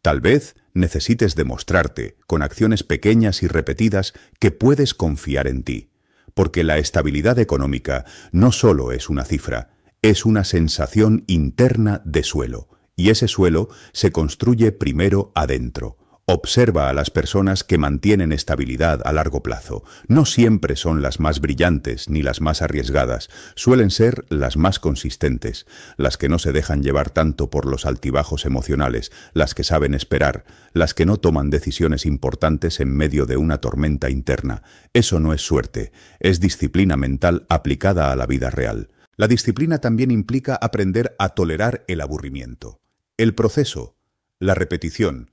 Tal vez necesites demostrarte, con acciones pequeñas y repetidas, que puedes confiar en ti. Porque la estabilidad económica no solo es una cifra, es una sensación interna de suelo, y ese suelo se construye primero adentro. Observa a las personas que mantienen estabilidad a largo plazo. No siempre son las más brillantes ni las más arriesgadas, suelen ser las más consistentes, las que no se dejan llevar tanto por los altibajos emocionales, las que saben esperar, las que no toman decisiones importantes en medio de una tormenta interna. Eso no es suerte, es disciplina mental aplicada a la vida real. La disciplina también implica aprender a tolerar el aburrimiento, el proceso, la repetición.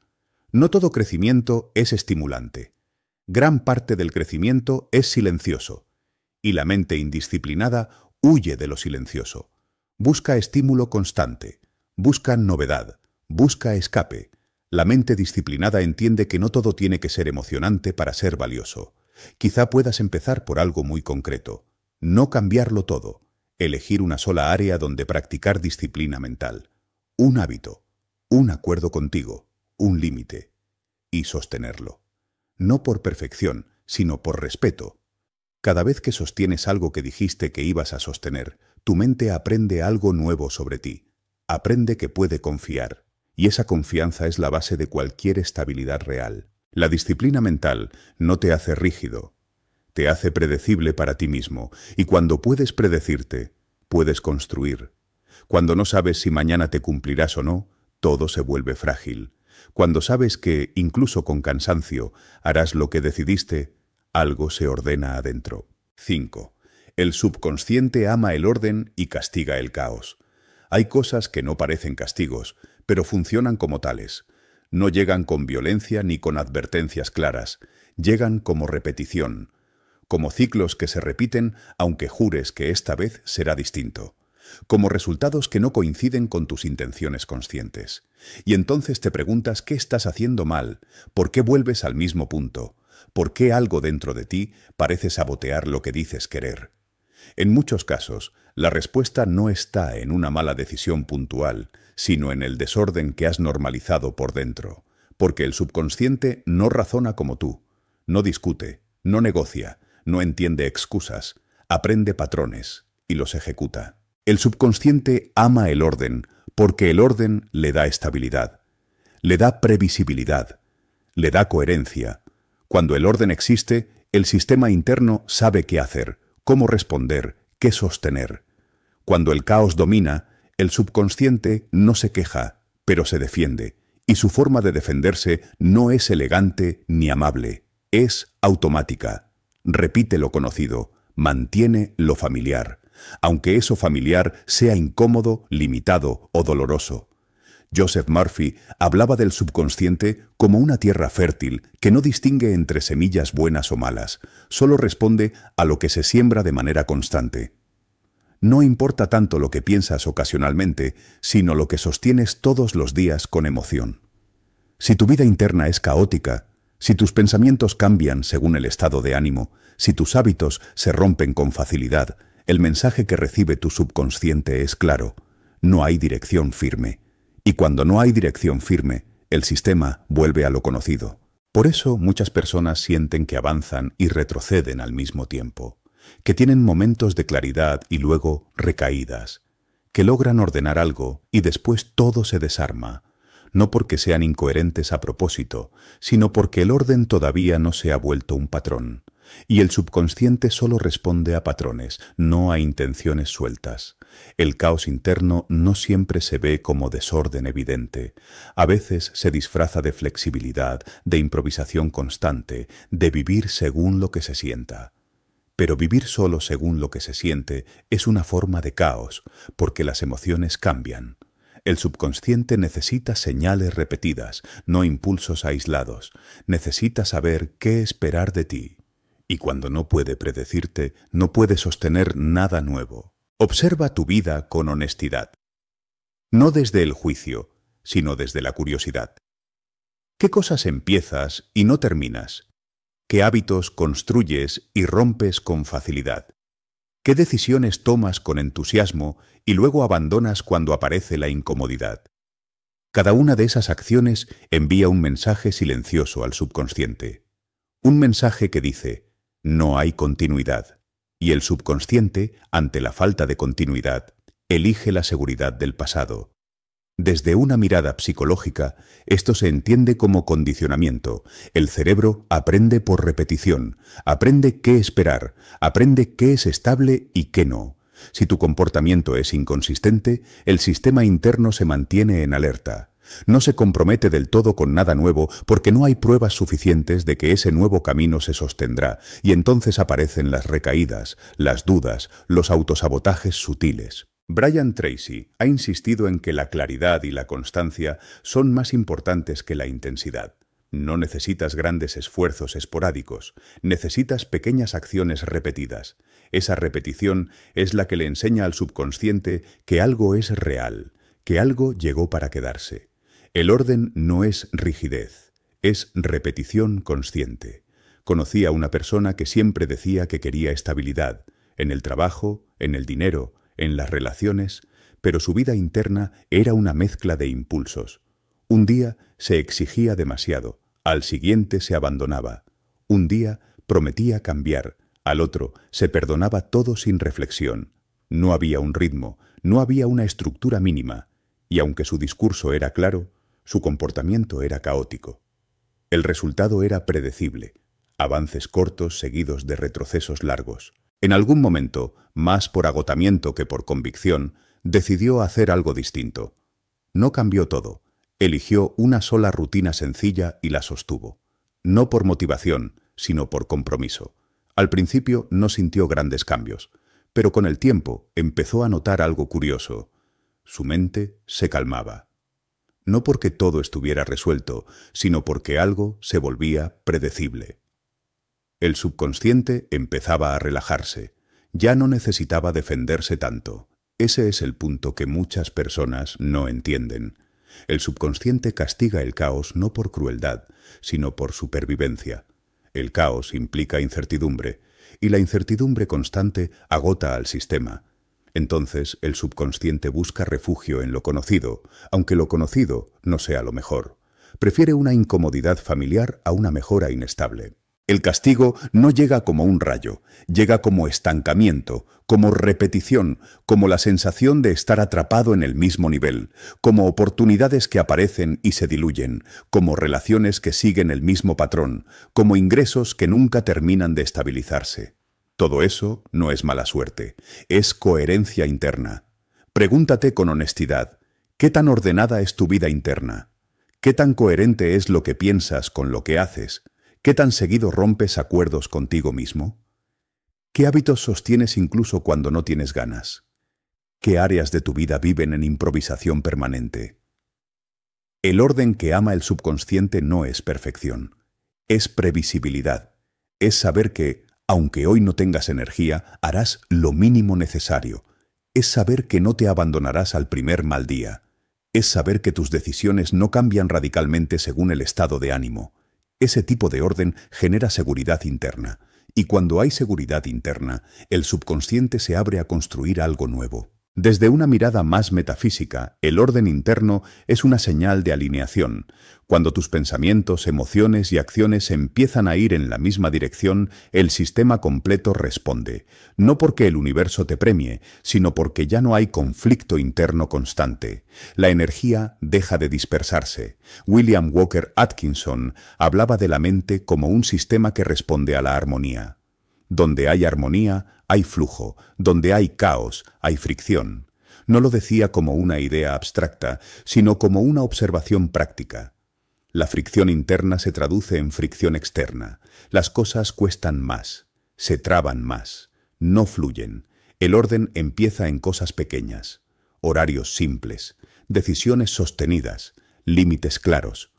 No todo crecimiento es estimulante. Gran parte del crecimiento es silencioso, y la mente indisciplinada huye de lo silencioso. Busca estímulo constante, busca novedad, busca escape. La mente disciplinada entiende que no todo tiene que ser emocionante para ser valioso. Quizá puedas empezar por algo muy concreto. No cambiarlo todo. Elegir una sola área donde practicar disciplina mental. Un hábito, un acuerdo contigo, un límite. Y sostenerlo. No por perfección, sino por respeto. Cada vez que sostienes algo que dijiste que ibas a sostener, tu mente aprende algo nuevo sobre ti. Aprende que puede confiar. Y esa confianza es la base de cualquier estabilidad real. La disciplina mental no te hace rígido. Te hace predecible para ti mismo, y cuando puedes predecirte, puedes construir. Cuando no sabes si mañana te cumplirás o no, todo se vuelve frágil. Cuando sabes que, incluso con cansancio, harás lo que decidiste, algo se ordena adentro. 5. El subconsciente ama el orden y castiga el caos. Hay cosas que no parecen castigos, pero funcionan como tales. No llegan con violencia ni con advertencias claras, llegan como repetición, como ciclos que se repiten aunque jures que esta vez será distinto, como resultados que no coinciden con tus intenciones conscientes. Y entonces te preguntas qué estás haciendo mal, por qué vuelves al mismo punto, por qué algo dentro de ti parece sabotear lo que dices querer. En muchos casos, la respuesta no está en una mala decisión puntual, sino en el desorden que has normalizado por dentro, porque el subconsciente no razona como tú, no discute, no negocia, no entiende excusas, aprende patrones y los ejecuta. El subconsciente ama el orden porque el orden le da estabilidad, le da previsibilidad, le da coherencia. Cuando el orden existe, el sistema interno sabe qué hacer, cómo responder, qué sostener. Cuando el caos domina, el subconsciente no se queja, pero se defiende, y su forma de defenderse no es elegante ni amable, es automática. Repite lo conocido, mantiene lo familiar, aunque eso familiar sea incómodo, limitado o doloroso. Joseph Murphy hablaba del subconsciente como una tierra fértil que no distingue entre semillas buenas o malas, solo responde a lo que se siembra de manera constante. No importa tanto lo que piensas ocasionalmente, sino lo que sostienes todos los días con emoción. Si tu vida interna es caótica, si tus pensamientos cambian según el estado de ánimo, si tus hábitos se rompen con facilidad, el mensaje que recibe tu subconsciente es claro: no hay dirección firme. Y cuando no hay dirección firme, el sistema vuelve a lo conocido. Por eso muchas personas sienten que avanzan y retroceden al mismo tiempo, que tienen momentos de claridad y luego recaídas, que logran ordenar algo y después todo se desarma, no porque sean incoherentes a propósito, sino porque el orden todavía no se ha vuelto un patrón, y el subconsciente solo responde a patrones, no a intenciones sueltas. El caos interno no siempre se ve como desorden evidente. A veces se disfraza de flexibilidad, de improvisación constante, de vivir según lo que se sienta. Pero vivir solo según lo que se siente es una forma de caos, porque las emociones cambian. El subconsciente necesita señales repetidas, no impulsos aislados. Necesita saber qué esperar de ti. Y cuando no puede predecirte, no puede sostener nada nuevo. Observa tu vida con honestidad. No desde el juicio, sino desde la curiosidad. ¿Qué cosas empiezas y no terminas? ¿Qué hábitos construyes y rompes con facilidad? ¿Qué decisiones tomas con entusiasmo y luego abandonas cuando aparece la incomodidad? Cada una de esas acciones envía un mensaje silencioso al subconsciente. Un mensaje que dice: no hay continuidad. Y el subconsciente, ante la falta de continuidad, elige la seguridad del pasado. Desde una mirada psicológica, esto se entiende como condicionamiento. El cerebro aprende por repetición, aprende qué esperar, aprende qué es estable y qué no. Si tu comportamiento es inconsistente, el sistema interno se mantiene en alerta. No se compromete del todo con nada nuevo porque no hay pruebas suficientes de que ese nuevo camino se sostendrá, y entonces aparecen las recaídas, las dudas, los autosabotajes sutiles. Brian Tracy ha insistido en que la claridad y la constancia son más importantes que la intensidad. No necesitas grandes esfuerzos esporádicos, necesitas pequeñas acciones repetidas. Esa repetición es la que le enseña al subconsciente que algo es real, que algo llegó para quedarse. El orden no es rigidez, es repetición consciente. Conocí a una persona que siempre decía que quería estabilidad, en el trabajo, en el dinero, en las relaciones, pero su vida interna era una mezcla de impulsos. Un día se exigía demasiado, al siguiente se abandonaba. Un día prometía cambiar, al otro se perdonaba todo sin reflexión. No había un ritmo, no había una estructura mínima, y aunque su discurso era claro, su comportamiento era caótico. El resultado era predecible, avances cortos seguidos de retrocesos largos. En algún momento, más por agotamiento que por convicción, decidió hacer algo distinto. No cambió todo, eligió una sola rutina sencilla y la sostuvo. No por motivación, sino por compromiso. Al principio no sintió grandes cambios, pero con el tiempo empezó a notar algo curioso. Su mente se calmaba. No porque todo estuviera resuelto, sino porque algo se volvía predecible. El subconsciente empezaba a relajarse. Ya no necesitaba defenderse tanto. Ese es el punto que muchas personas no entienden. El subconsciente castiga el caos no por crueldad, sino por supervivencia. El caos implica incertidumbre, y la incertidumbre constante agota al sistema. Entonces el subconsciente busca refugio en lo conocido, aunque lo conocido no sea lo mejor. Prefiere una incomodidad familiar a una mejora inestable. El castigo no llega como un rayo, llega como estancamiento, como repetición, como la sensación de estar atrapado en el mismo nivel, como oportunidades que aparecen y se diluyen, como relaciones que siguen el mismo patrón, como ingresos que nunca terminan de estabilizarse. Todo eso no es mala suerte, es coherencia interna. Pregúntate con honestidad, ¿qué tan ordenada es tu vida interna? ¿Qué tan coherente es lo que piensas con lo que haces? ¿Qué tan seguido rompes acuerdos contigo mismo? ¿Qué hábitos sostienes incluso cuando no tienes ganas? ¿Qué áreas de tu vida viven en improvisación permanente? El orden que ama el subconsciente no es perfección, es previsibilidad, es saber que, aunque hoy no tengas energía, harás lo mínimo necesario, es saber que no te abandonarás al primer mal día, es saber que tus decisiones no cambian radicalmente según el estado de ánimo. Ese tipo de orden genera seguridad interna, y cuando hay seguridad interna, el subconsciente se abre a construir algo nuevo. Desde una mirada más metafísica, el orden interno es una señal de alineación. Cuando tus pensamientos, emociones y acciones empiezan a ir en la misma dirección, el sistema completo responde. No porque el universo te premie, sino porque ya no hay conflicto interno constante. La energía deja de dispersarse. William Walker Atkinson hablaba de la mente como un sistema que responde a la armonía. Donde hay armonía, hay flujo. Donde hay caos, hay fricción. No lo decía como una idea abstracta, sino como una observación práctica. La fricción interna se traduce en fricción externa. Las cosas cuestan más, se traban más, no fluyen. El orden empieza en cosas pequeñas, horarios simples, decisiones sostenidas, límites claros,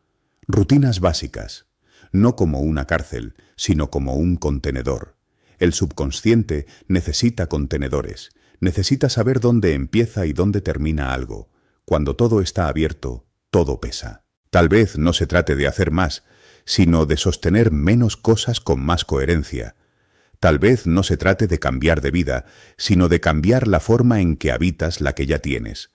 rutinas básicas, no como una cárcel, sino como un contenedor. El subconsciente necesita contenedores, necesita saber dónde empieza y dónde termina algo. Cuando todo está abierto, todo pesa. Tal vez no se trate de hacer más, sino de sostener menos cosas con más coherencia. Tal vez no se trate de cambiar de vida, sino de cambiar la forma en que habitas la que ya tienes.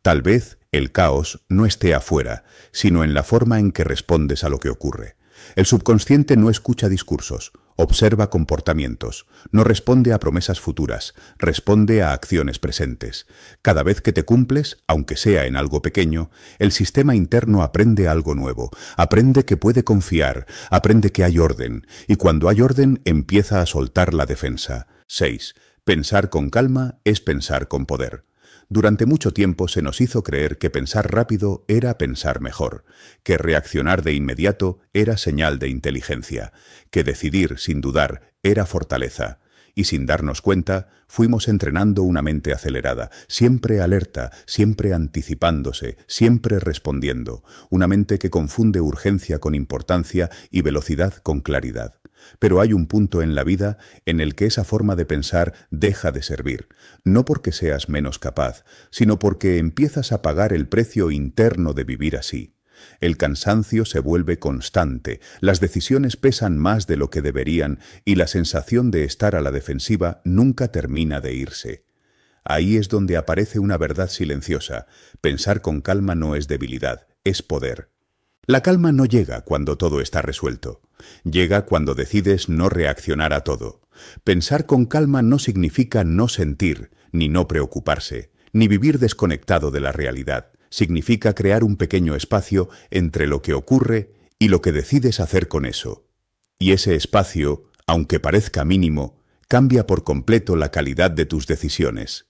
Tal vez el caos no esté afuera, sino en la forma en que respondes a lo que ocurre. El subconsciente no escucha discursos, observa comportamientos, no responde a promesas futuras, responde a acciones presentes. Cada vez que te cumples, aunque sea en algo pequeño, el sistema interno aprende algo nuevo, aprende que puede confiar, aprende que hay orden, y cuando hay orden empieza a soltar la defensa. 6. Pensar con calma es pensar con poder. Durante mucho tiempo se nos hizo creer que pensar rápido era pensar mejor, que reaccionar de inmediato era señal de inteligencia, que decidir sin dudar era fortaleza. Y sin darnos cuenta, fuimos entrenando una mente acelerada, siempre alerta, siempre anticipándose, siempre respondiendo, una mente que confunde urgencia con importancia y velocidad con claridad. Pero hay un punto en la vida en el que esa forma de pensar deja de servir, no porque seas menos capaz, sino porque empiezas a pagar el precio interno de vivir así. El cansancio se vuelve constante, las decisiones pesan más de lo que deberían y la sensación de estar a la defensiva nunca termina de irse. Ahí es donde aparece una verdad silenciosa: pensar con calma no es debilidad, es poder. La calma no llega cuando todo está resuelto, llega cuando decides no reaccionar a todo. Pensar con calma no significa no sentir, ni no preocuparse, ni vivir desconectado de la realidad. Significa crear un pequeño espacio entre lo que ocurre y lo que decides hacer con eso. Y ese espacio, aunque parezca mínimo, cambia por completo la calidad de tus decisiones.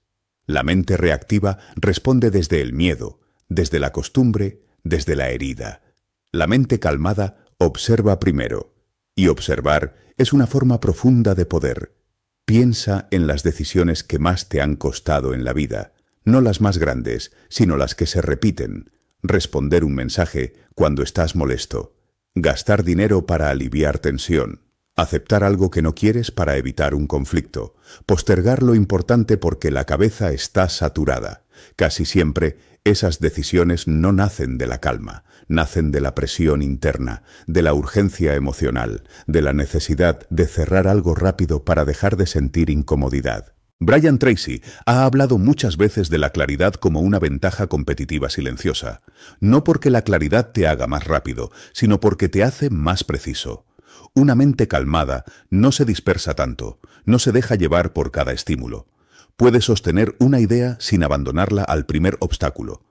La mente reactiva responde desde el miedo, desde la costumbre, desde la herida. La mente calmada observa primero, y observar es una forma profunda de poder. Piensa en las decisiones que más te han costado en la vida, no las más grandes, sino las que se repiten. Responder un mensaje cuando estás molesto. Gastar dinero para aliviar tensión. Aceptar algo que no quieres para evitar un conflicto. Postergar lo importante porque la cabeza está saturada. Casi siempre, esas decisiones no nacen de la calma, nacen de la presión interna, de la urgencia emocional, de la necesidad de cerrar algo rápido para dejar de sentir incomodidad. Brian Tracy ha hablado muchas veces de la claridad como una ventaja competitiva silenciosa, no porque la claridad te haga más rápido, sino porque te hace más preciso. Una mente calmada no se dispersa tanto, no se deja llevar por cada estímulo. Puede sostener una idea sin abandonarla al primer obstáculo.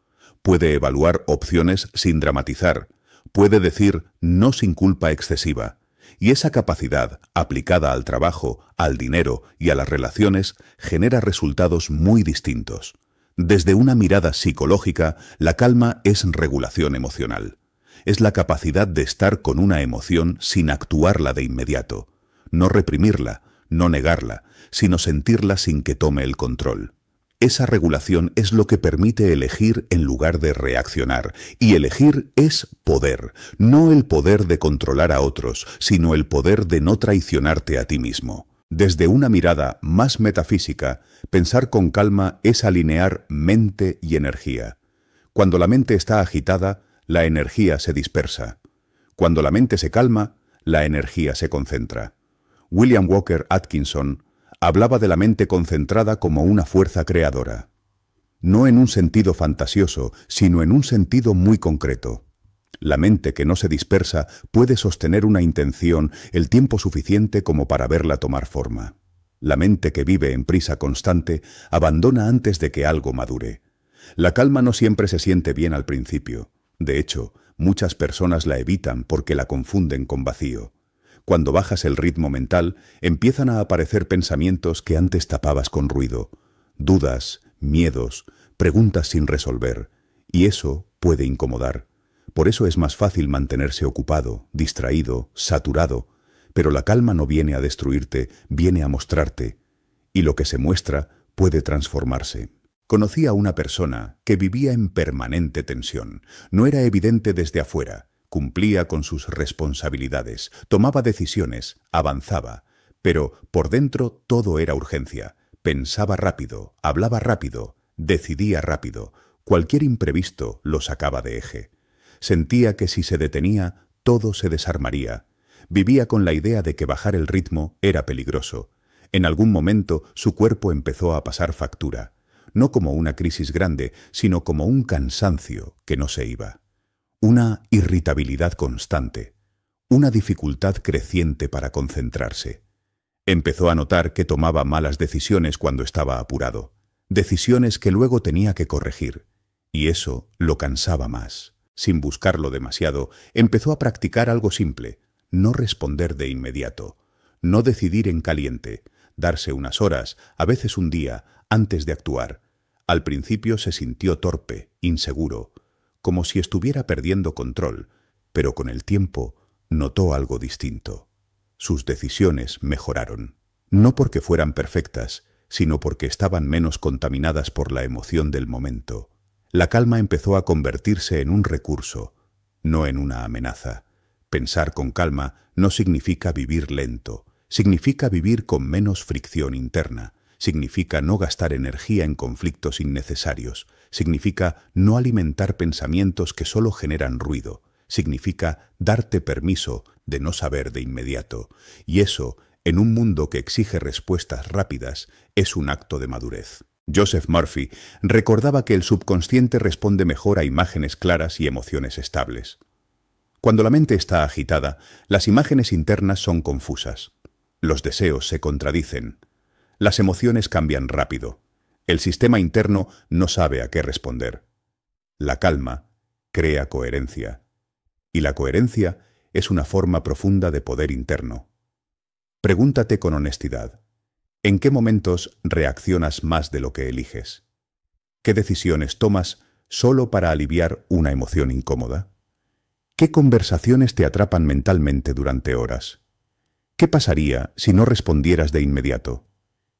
Puede evaluar opciones sin dramatizar. Puede decir no sin culpa excesiva. Y esa capacidad, aplicada al trabajo, al dinero y a las relaciones, genera resultados muy distintos. Desde una mirada psicológica, la calma es regulación emocional. Es la capacidad de estar con una emoción sin actuarla de inmediato. No reprimirla, no negarla, sino sentirla sin que tome el control. Esa regulación es lo que permite elegir en lugar de reaccionar, y elegir es poder, no el poder de controlar a otros, sino el poder de no traicionarte a ti mismo. Desde una mirada más metafísica, pensar con calma es alinear mente y energía. Cuando la mente está agitada, la energía se dispersa. Cuando la mente se calma, la energía se concentra. William Walker Atkinson hablaba de la mente concentrada como una fuerza creadora. No en un sentido fantasioso, sino en un sentido muy concreto. La mente que no se dispersa puede sostener una intención el tiempo suficiente como para verla tomar forma. La mente que vive en prisa constante abandona antes de que algo madure. La calma no siempre se siente bien al principio. De hecho, muchas personas la evitan porque la confunden con vacío. Cuando bajas el ritmo mental, empiezan a aparecer pensamientos que antes tapabas con ruido. Dudas, miedos, preguntas sin resolver. Y eso puede incomodar. Por eso es más fácil mantenerse ocupado, distraído, saturado. Pero la calma no viene a destruirte, viene a mostrarte. Y lo que se muestra puede transformarse. Conocí a una persona que vivía en permanente tensión. No era evidente desde afuera. Cumplía con sus responsabilidades, tomaba decisiones, avanzaba, pero por dentro todo era urgencia. Pensaba rápido, hablaba rápido, decidía rápido. Cualquier imprevisto lo sacaba de eje. Sentía que si se detenía, todo se desarmaría. Vivía con la idea de que bajar el ritmo era peligroso. En algún momento su cuerpo empezó a pasar factura, no como una crisis grande, sino como un cansancio que no se iba. Una irritabilidad constante, una dificultad creciente para concentrarse. Empezó a notar que tomaba malas decisiones cuando estaba apurado, decisiones que luego tenía que corregir, y eso lo cansaba más. Sin buscarlo demasiado, empezó a practicar algo simple: no responder de inmediato, no decidir en caliente, darse unas horas, a veces un día, antes de actuar. Al principio se sintió torpe, inseguro, como si estuviera perdiendo control, pero con el tiempo notó algo distinto. Sus decisiones mejoraron, no porque fueran perfectas, sino porque estaban menos contaminadas por la emoción del momento. La calma empezó a convertirse en un recurso, no en una amenaza. Pensar con calma no significa vivir lento, significa vivir con menos fricción interna, significa no gastar energía en conflictos innecesarios, significa no alimentar pensamientos que solo generan ruido, significa darte permiso de no saber de inmediato, y eso, en un mundo que exige respuestas rápidas, es un acto de madurez. Joseph Murphy recordaba que el subconsciente responde mejor a imágenes claras y emociones estables. Cuando la mente está agitada, las imágenes internas son confusas. Los deseos se contradicen. Las emociones cambian rápido. El sistema interno no sabe a qué responder. La calma crea coherencia. Y la coherencia es una forma profunda de poder interno. Pregúntate con honestidad, ¿en qué momentos reaccionas más de lo que eliges? ¿Qué decisiones tomas solo para aliviar una emoción incómoda? ¿Qué conversaciones te atrapan mentalmente durante horas? ¿Qué pasaría si no respondieras de inmediato?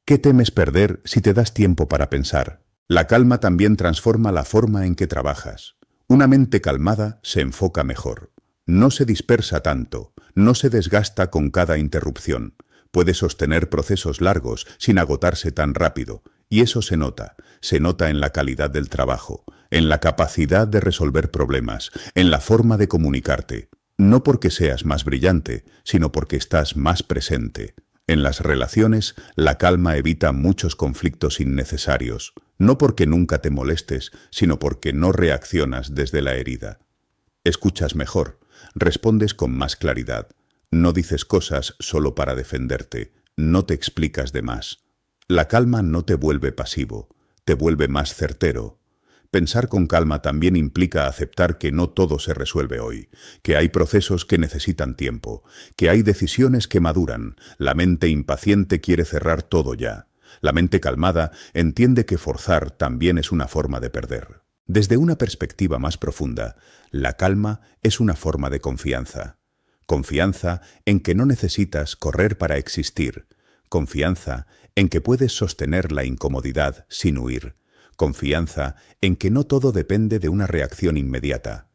¿Qué temes perder si te das tiempo para pensar? La calma también transforma la forma en que trabajas. Una mente calmada se enfoca mejor. No se dispersa tanto, no se desgasta con cada interrupción. Puede sostener procesos largos sin agotarse tan rápido, y eso se nota en la calidad del trabajo, en la capacidad de resolver problemas, en la forma de comunicarte. No porque seas más brillante, sino porque estás más presente. En las relaciones, la calma evita muchos conflictos innecesarios, no porque nunca te molestes, sino porque no reaccionas desde la herida. Escuchas mejor, respondes con más claridad, no dices cosas solo para defenderte, no te explicas de más. La calma no te vuelve pasivo, te vuelve más certero. Pensar con calma también implica aceptar que no todo se resuelve hoy, que hay procesos que necesitan tiempo, que hay decisiones que maduran. La mente impaciente quiere cerrar todo ya. La mente calmada entiende que forzar también es una forma de perder. Desde una perspectiva más profunda, la calma es una forma de confianza. Confianza en que no necesitas correr para existir. Confianza en que puedes sostener la incomodidad sin huir. Confianza en que no todo depende de una reacción inmediata.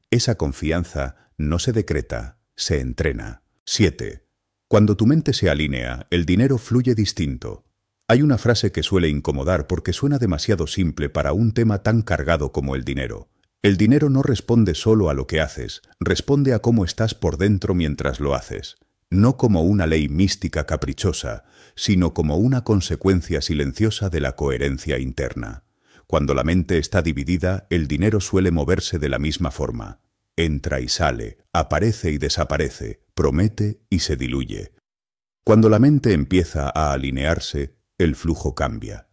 Esa confianza no se decreta, se entrena. 7. Cuando tu mente se alinea, el dinero fluye distinto. Hay una frase que suele incomodar porque suena demasiado simple para un tema tan cargado como el dinero. El dinero no responde solo a lo que haces, responde a cómo estás por dentro mientras lo haces. No como una ley mística caprichosa, sino como una consecuencia silenciosa de la coherencia interna. Cuando la mente está dividida, el dinero suele moverse de la misma forma. Entra y sale, aparece y desaparece, promete y se diluye. Cuando la mente empieza a alinearse, el flujo cambia.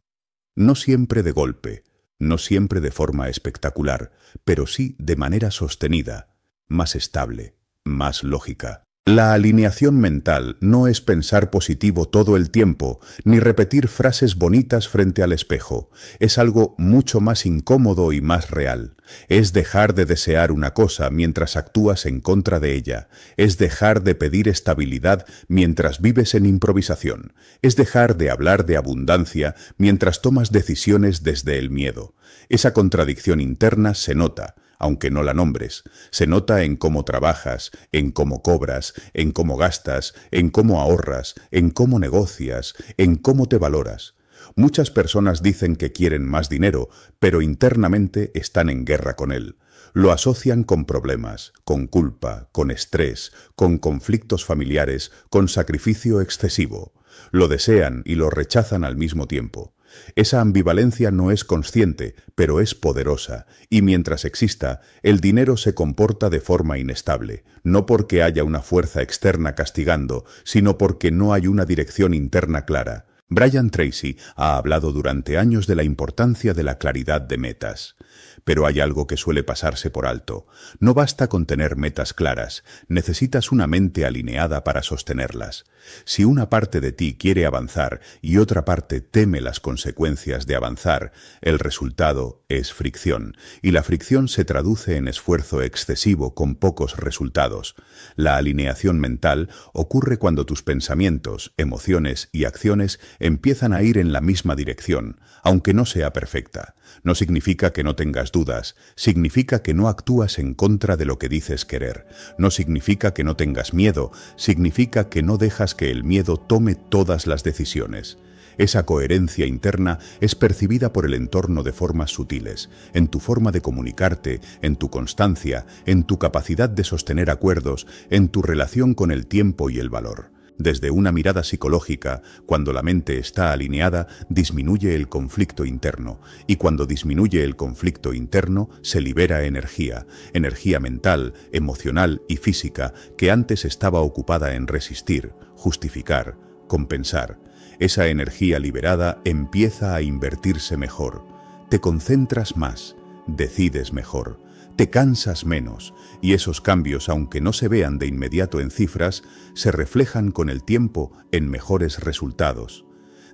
No siempre de golpe, no siempre de forma espectacular, pero sí de manera sostenida, más estable, más lógica. La alineación mental no es pensar positivo todo el tiempo, ni repetir frases bonitas frente al espejo. Es algo mucho más incómodo y más real. Es dejar de desear una cosa mientras actúas en contra de ella. Es dejar de pedir estabilidad mientras vives en improvisación. Es dejar de hablar de abundancia mientras tomas decisiones desde el miedo. Esa contradicción interna se nota, aunque no la nombres. Se nota en cómo trabajas, en cómo cobras, en cómo gastas, en cómo ahorras, en cómo negocias, en cómo te valoras. Muchas personas dicen que quieren más dinero, pero internamente están en guerra con él. Lo asocian con problemas, con culpa, con estrés, con conflictos familiares, con sacrificio excesivo. Lo desean y lo rechazan al mismo tiempo. Esa ambivalencia no es consciente, pero es poderosa, y mientras exista, el dinero se comporta de forma inestable, no porque haya una fuerza externa castigando, sino porque no hay una dirección interna clara. Brian Tracy ha hablado durante años de la importancia de la claridad de metas. Pero hay algo que suele pasarse por alto. No basta con tener metas claras, necesitas una mente alineada para sostenerlas. Si una parte de ti quiere avanzar y otra parte teme las consecuencias de avanzar, el resultado es fricción, y la fricción se traduce en esfuerzo excesivo con pocos resultados. La alineación mental ocurre cuando tus pensamientos, emociones y acciones empiezan a ir en la misma dirección, aunque no sea perfecta. No significa que no tengas dudas, significa que no actúas en contra de lo que dices querer. No significa que no tengas miedo, significa que no dejas que el miedo tome todas las decisiones. Esa coherencia interna es percibida por el entorno de formas sutiles, en tu forma de comunicarte, en tu constancia, en tu capacidad de sostener acuerdos, en tu relación con el tiempo y el valor. Desde una mirada psicológica, cuando la mente está alineada, disminuye el conflicto interno, y cuando disminuye el conflicto interno, se libera energía mental, emocional y física que antes estaba ocupada en resistir, justificar, compensar. Esa energía liberada empieza a invertirse mejor. Te concentras más, decides mejor, te cansas menos, y esos cambios, aunque no se vean de inmediato en cifras, se reflejan con el tiempo en mejores resultados.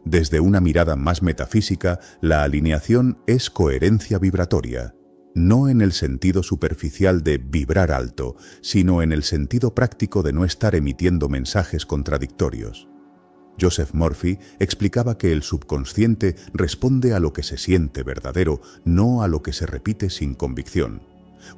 Desde una mirada más metafísica, la alineación es coherencia vibratoria. No en el sentido superficial de vibrar alto, sino en el sentido práctico de no estar emitiendo mensajes contradictorios. Joseph Murphy explicaba que el subconsciente responde a lo que se siente verdadero, no a lo que se repite sin convicción.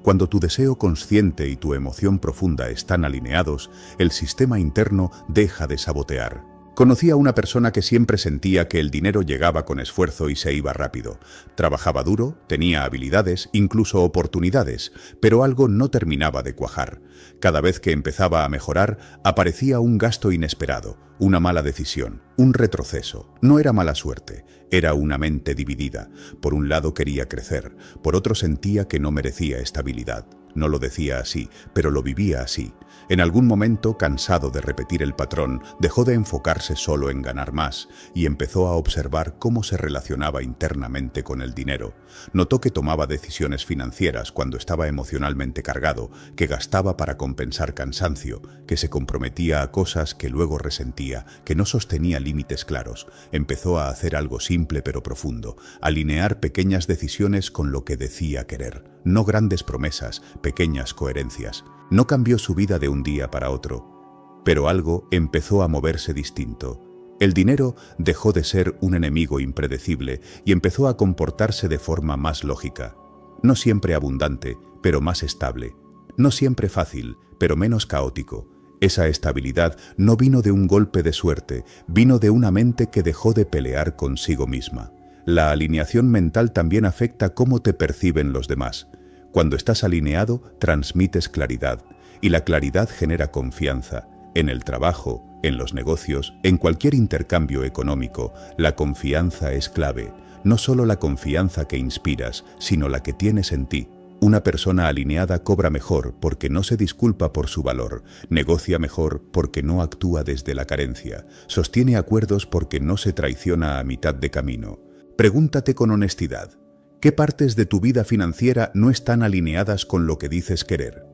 Cuando tu deseo consciente y tu emoción profunda están alineados, el sistema interno deja de sabotear. Conocí a una persona que siempre sentía que el dinero llegaba con esfuerzo y se iba rápido. Trabajaba duro, tenía habilidades, incluso oportunidades, pero algo no terminaba de cuajar. Cada vez que empezaba a mejorar, aparecía un gasto inesperado, una mala decisión, un retroceso. No era mala suerte, era una mente dividida. Por un lado quería crecer, por otro sentía que no merecía estabilidad. No lo decía así, pero lo vivía así. En algún momento, cansado de repetir el patrón, dejó de enfocarse solo en ganar más y empezó a observar cómo se relacionaba internamente con el dinero. Notó que tomaba decisiones financieras cuando estaba emocionalmente cargado, que gastaba para compensar cansancio, que se comprometía a cosas que luego resentía, que no sostenía límites claros. Empezó a hacer algo simple pero profundo, alinear pequeñas decisiones con lo que decía querer. No grandes promesas, pequeñas coherencias. No cambió su vida de un día para otro, pero algo empezó a moverse distinto. El dinero dejó de ser un enemigo impredecible y empezó a comportarse de forma más lógica. No siempre abundante, pero más estable. No siempre fácil, pero menos caótico. Esa estabilidad no vino de un golpe de suerte, vino de una mente que dejó de pelear consigo misma. La alineación mental también afecta cómo te perciben los demás. Cuando estás alineado, transmites claridad, y la claridad genera confianza. En el trabajo, en los negocios, en cualquier intercambio económico, la confianza es clave. No solo la confianza que inspiras, sino la que tienes en ti. Una persona alineada cobra mejor porque no se disculpa por su valor, negocia mejor porque no actúa desde la carencia, sostiene acuerdos porque no se traiciona a mitad de camino. Pregúntate con honestidad, ¿qué partes de tu vida financiera no están alineadas con lo que dices querer?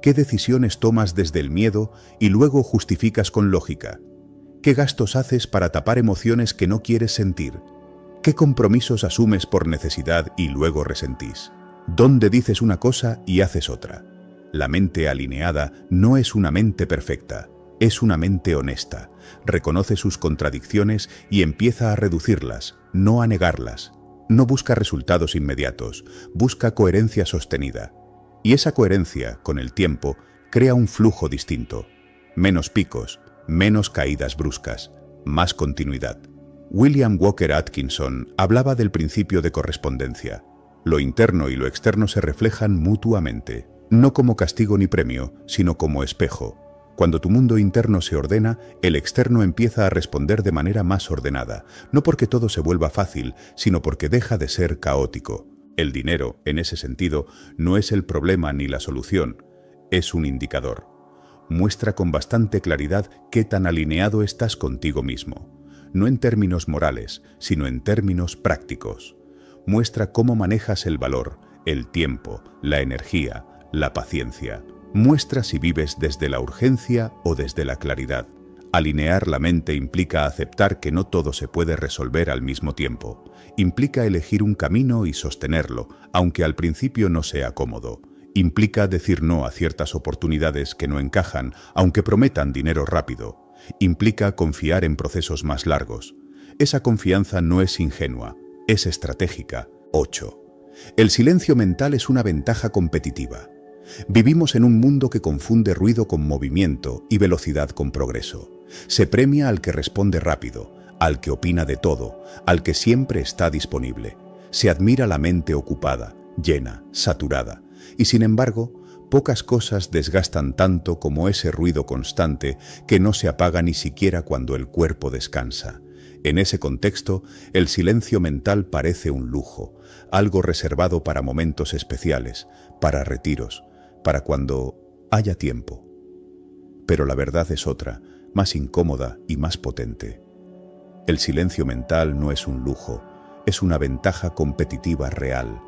¿Qué decisiones tomas desde el miedo y luego justificas con lógica? ¿Qué gastos haces para tapar emociones que no quieres sentir? ¿Qué compromisos asumes por necesidad y luego resentís? ¿Dónde dices una cosa y haces otra? La mente alineada no es una mente perfecta, es una mente honesta. Reconoce sus contradicciones y empieza a reducirlas, no a negarlas. No busca resultados inmediatos, busca coherencia sostenida. Y esa coherencia, con el tiempo, crea un flujo distinto. Menos picos, menos caídas bruscas, más continuidad. William Walker Atkinson hablaba del principio de correspondencia. Lo interno y lo externo se reflejan mutuamente, no como castigo ni premio, sino como espejo. Cuando tu mundo interno se ordena, el externo empieza a responder de manera más ordenada, no porque todo se vuelva fácil, sino porque deja de ser caótico. El dinero, en ese sentido, no es el problema ni la solución, es un indicador. Muestra con bastante claridad qué tan alineado estás contigo mismo. no en términos morales, sino en términos prácticos. Muestra cómo manejas el valor, el tiempo, la energía, la paciencia. Muestra si vives desde la urgencia o desde la claridad. Alinear la mente implica aceptar que no todo se puede resolver al mismo tiempo. Implica elegir un camino y sostenerlo, aunque al principio no sea cómodo. Implica decir no a ciertas oportunidades que no encajan, aunque prometan dinero rápido. Implica confiar en procesos más largos. Esa confianza no es ingenua, es estratégica. 8. El silencio mental es una ventaja competitiva. Vivimos en un mundo que confunde ruido con movimiento y velocidad con progreso. Se premia al que responde rápido, al que opina de todo, al que siempre está disponible. Se admira la mente ocupada, llena, saturada. Y sin embargo, pocas cosas desgastan tanto como ese ruido constante que no se apaga ni siquiera cuando el cuerpo descansa. En ese contexto, el silencio mental parece un lujo, algo reservado para momentos especiales, para retiros, para cuando haya tiempo. Pero la verdad es otra, más incómoda y más potente. El silencio mental no es un lujo, es una ventaja competitiva real,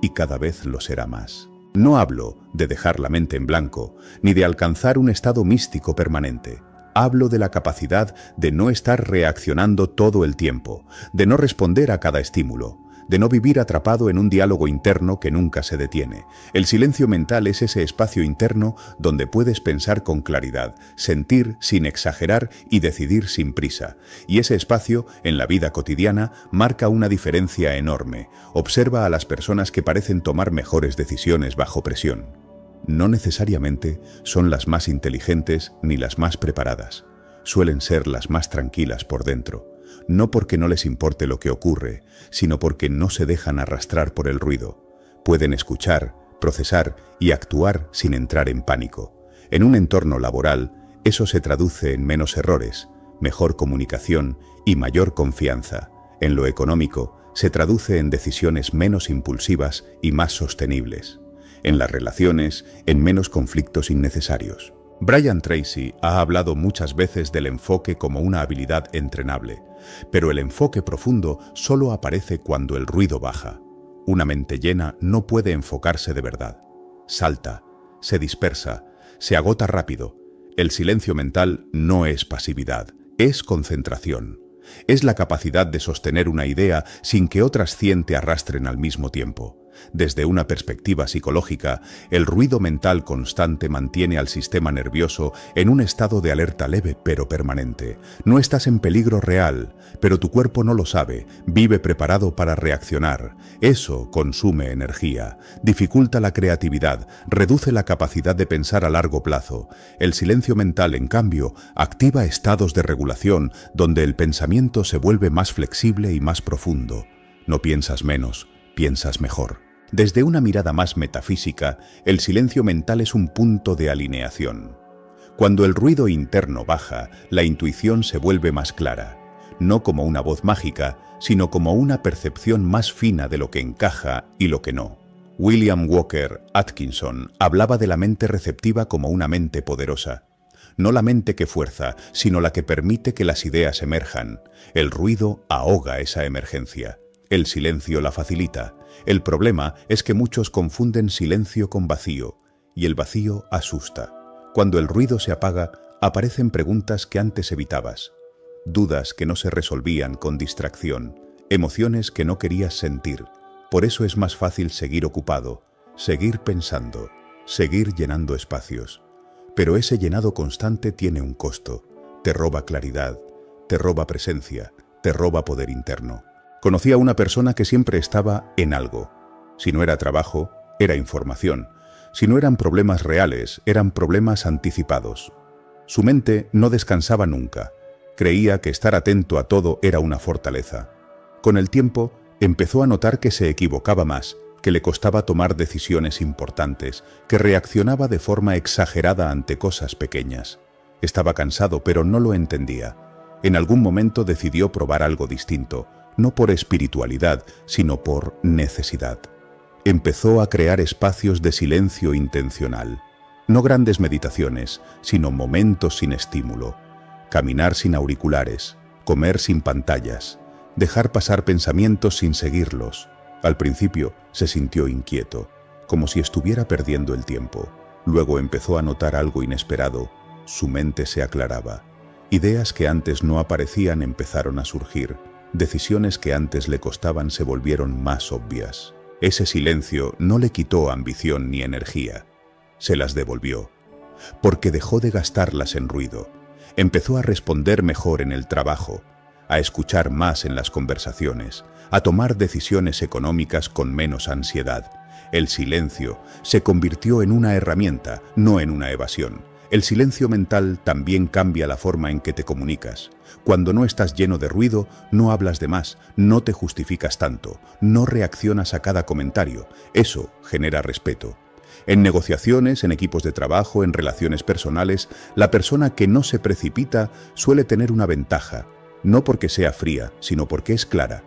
y cada vez lo será más. No hablo de dejar la mente en blanco, ni de alcanzar un estado místico permanente. Hablo de la capacidad de no estar reaccionando todo el tiempo, de no responder a cada estímulo, de no vivir atrapado en un diálogo interno que nunca se detiene. El silencio mental es ese espacio interno donde puedes pensar con claridad, sentir sin exagerar y decidir sin prisa. Y ese espacio, en la vida cotidiana, marca una diferencia enorme. Observa a las personas que parecen tomar mejores decisiones bajo presión. No necesariamente son las más inteligentes ni las más preparadas. Suelen ser las más tranquilas por dentro. No porque no les importe lo que ocurre, sino porque no se dejan arrastrar por el ruido. Pueden escuchar, procesar y actuar sin entrar en pánico. En un entorno laboral, eso se traduce en menos errores, mejor comunicación y mayor confianza. En lo económico, se traduce en decisiones menos impulsivas y más sostenibles. En las relaciones, en menos conflictos innecesarios. Brian Tracy ha hablado muchas veces del enfoque como una habilidad entrenable, pero el enfoque profundo solo aparece cuando el ruido baja. Una mente llena no puede enfocarse de verdad. Salta, se dispersa, se agota rápido. El silencio mental no es pasividad, es concentración. Es la capacidad de sostener una idea sin que otras 100 te arrastren al mismo tiempo. Desde una perspectiva psicológica, el ruido mental constante mantiene al sistema nervioso en un estado de alerta leve pero permanente. No estás en peligro real, pero tu cuerpo no lo sabe, vive preparado para reaccionar. Eso consume energía, dificulta la creatividad, reduce la capacidad de pensar a largo plazo. El silencio mental, en cambio, activa estados de regulación donde el pensamiento se vuelve más flexible y más profundo. No piensas menos, piensas mejor. Desde una mirada más metafísica, el silencio mental es un punto de alineación. Cuando el ruido interno baja, la intuición se vuelve más clara, no como una voz mágica, sino como una percepción más fina de lo que encaja y lo que no. William Walker Atkinson hablaba de la mente receptiva como una mente poderosa. No la mente que fuerza, sino la que permite que las ideas emerjan. El ruido ahoga esa emergencia. El silencio la facilita. El problema es que muchos confunden silencio con vacío, y el vacío asusta. Cuando el ruido se apaga, aparecen preguntas que antes evitabas, dudas que no se resolvían con distracción, emociones que no querías sentir. Por eso es más fácil seguir ocupado, seguir pensando, seguir llenando espacios. Pero ese llenado constante tiene un costo. Te roba claridad, te roba presencia, te roba poder interno. Conocí a una persona que siempre estaba en algo. Si no era trabajo, era información. Si no eran problemas reales, eran problemas anticipados. Su mente no descansaba nunca. Creía que estar atento a todo era una fortaleza. Con el tiempo, empezó a notar que se equivocaba más, que le costaba tomar decisiones importantes, que reaccionaba de forma exagerada ante cosas pequeñas. Estaba cansado, pero no lo entendía. En algún momento decidió probar algo distinto, no por espiritualidad, sino por necesidad. Empezó a crear espacios de silencio intencional. No grandes meditaciones, sino momentos sin estímulo. Caminar sin auriculares, comer sin pantallas, dejar pasar pensamientos sin seguirlos. Al principio se sintió inquieto, como si estuviera perdiendo el tiempo. Luego empezó a notar algo inesperado. Su mente se aclaraba. Ideas que antes no aparecían empezaron a surgir. Decisiones que antes le costaban se volvieron más obvias. Ese silencio no le quitó ambición ni energía. Se las devolvió. Porque dejó de gastarlas en ruido. Empezó a responder mejor en el trabajo, a escuchar más en las conversaciones, a tomar decisiones económicas con menos ansiedad. El silencio se convirtió en una herramienta, no en una evasión. El silencio mental también cambia la forma en que te comunicas. Cuando no estás lleno de ruido, no hablas de más, no te justificas tanto, no reaccionas a cada comentario. Eso genera respeto. En negociaciones, en equipos de trabajo, en relaciones personales, la persona que no se precipita suele tener una ventaja, no porque sea fría, sino porque es clara.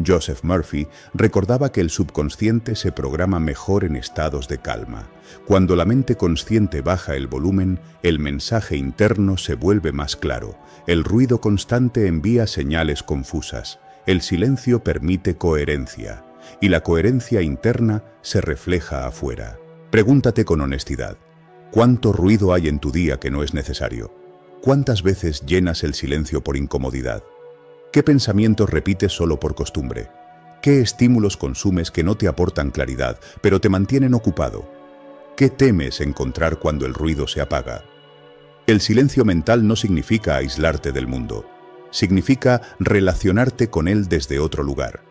Joseph Murphy recordaba que el subconsciente se programa mejor en estados de calma. Cuando la mente consciente baja el volumen, el mensaje interno se vuelve más claro. El ruido constante envía señales confusas. El silencio permite coherencia, y la coherencia interna se refleja afuera. Pregúntate con honestidad, ¿cuánto ruido hay en tu día que no es necesario? ¿Cuántas veces llenas el silencio por incomodidad? ¿Qué pensamientos repites solo por costumbre? ¿Qué estímulos consumes que no te aportan claridad, pero te mantienen ocupado? ¿Qué temes encontrar cuando el ruido se apaga? El silencio mental no significa aislarte del mundo. Significa relacionarte con él desde otro lugar.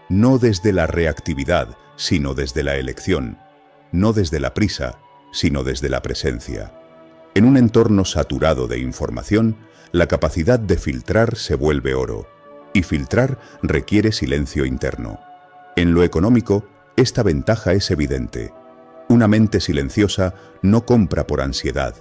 No desde la reactividad, sino desde la elección. No desde la prisa, sino desde la presencia. En un entorno saturado de información, la capacidad de filtrar se vuelve oro, y filtrar requiere silencio interno. En lo económico, esta ventaja es evidente. Una mente silenciosa no compra por ansiedad,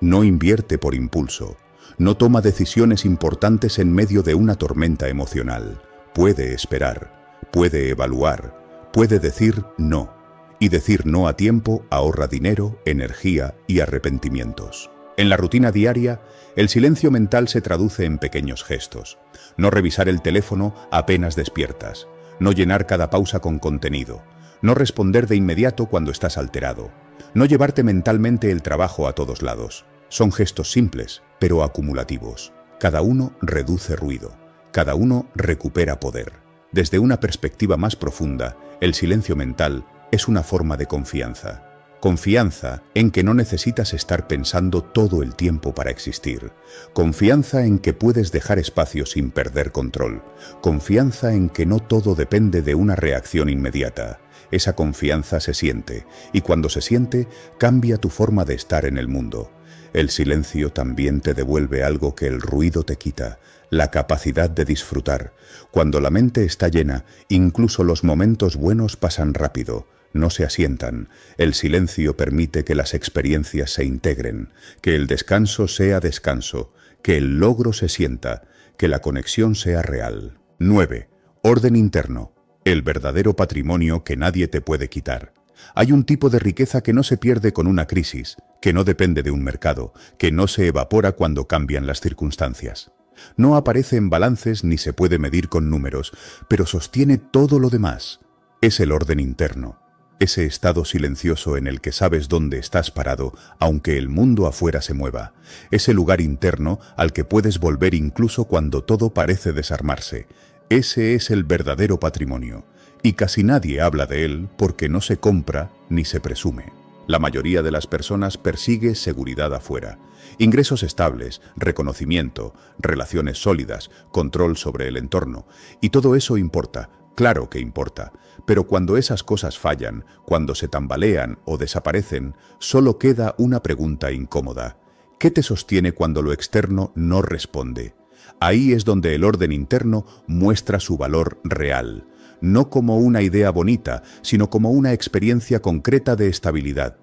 no invierte por impulso, no toma decisiones importantes en medio de una tormenta emocional. Puede esperar, puede evaluar, puede decir no. Y decir no a tiempo ahorra dinero, energía y arrepentimientos. En la rutina diaria, el silencio mental se traduce en pequeños gestos. No revisar el teléfono apenas despiertas. No llenar cada pausa con contenido. No responder de inmediato cuando estás alterado. No llevarte mentalmente el trabajo a todos lados. Son gestos simples, pero acumulativos. Cada uno reduce ruido. Cada uno recupera poder. Desde una perspectiva más profunda, el silencio mental es una forma de confianza. Confianza en que no necesitas estar pensando todo el tiempo para existir. Confianza en que puedes dejar espacio sin perder control. Confianza en que no todo depende de una reacción inmediata. Esa confianza se siente, y cuando se siente, cambia tu forma de estar en el mundo. El silencio también te devuelve algo que el ruido te quita, la capacidad de disfrutar. Cuando la mente está llena, incluso los momentos buenos pasan rápido. No se asientan. El silencio permite que las experiencias se integren, que el descanso sea descanso, que el logro se sienta, que la conexión sea real. 9. Orden interno. El verdadero patrimonio que nadie te puede quitar. Hay un tipo de riqueza que no se pierde con una crisis, que no depende de un mercado, que no se evapora cuando cambian las circunstancias. No aparece en balances ni se puede medir con números, pero sostiene todo lo demás. Es el orden interno. Ese estado silencioso en el que sabes dónde estás parado, aunque el mundo afuera se mueva. Ese lugar interno al que puedes volver incluso cuando todo parece desarmarse. Ese es el verdadero patrimonio. Y casi nadie habla de él porque no se compra ni se presume. La mayoría de las personas persigue seguridad afuera. Ingresos estables, reconocimiento, relaciones sólidas, control sobre el entorno. Y todo eso importa. Claro que importa, pero cuando esas cosas fallan, cuando se tambalean o desaparecen, solo queda una pregunta incómoda. ¿Qué te sostiene cuando lo externo no responde? Ahí es donde el orden interno muestra su valor real, no como una idea bonita, sino como una experiencia concreta de estabilidad.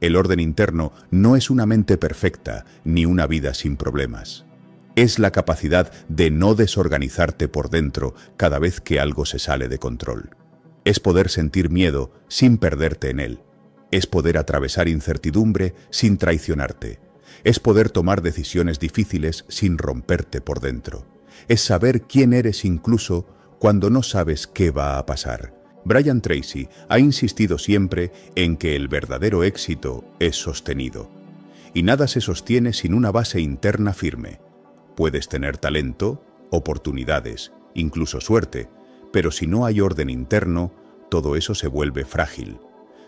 El orden interno no es una mente perfecta, ni una vida sin problemas. Es la capacidad de no desorganizarte por dentro cada vez que algo se sale de control. Es poder sentir miedo sin perderte en él. Es poder atravesar incertidumbre sin traicionarte. Es poder tomar decisiones difíciles sin romperte por dentro. Es saber quién eres incluso cuando no sabes qué va a pasar. Brian Tracy ha insistido siempre en que el verdadero éxito es sostenido. Y nada se sostiene sin una base interna firme. Puedes tener talento, oportunidades, incluso suerte, pero si no hay orden interno, todo eso se vuelve frágil.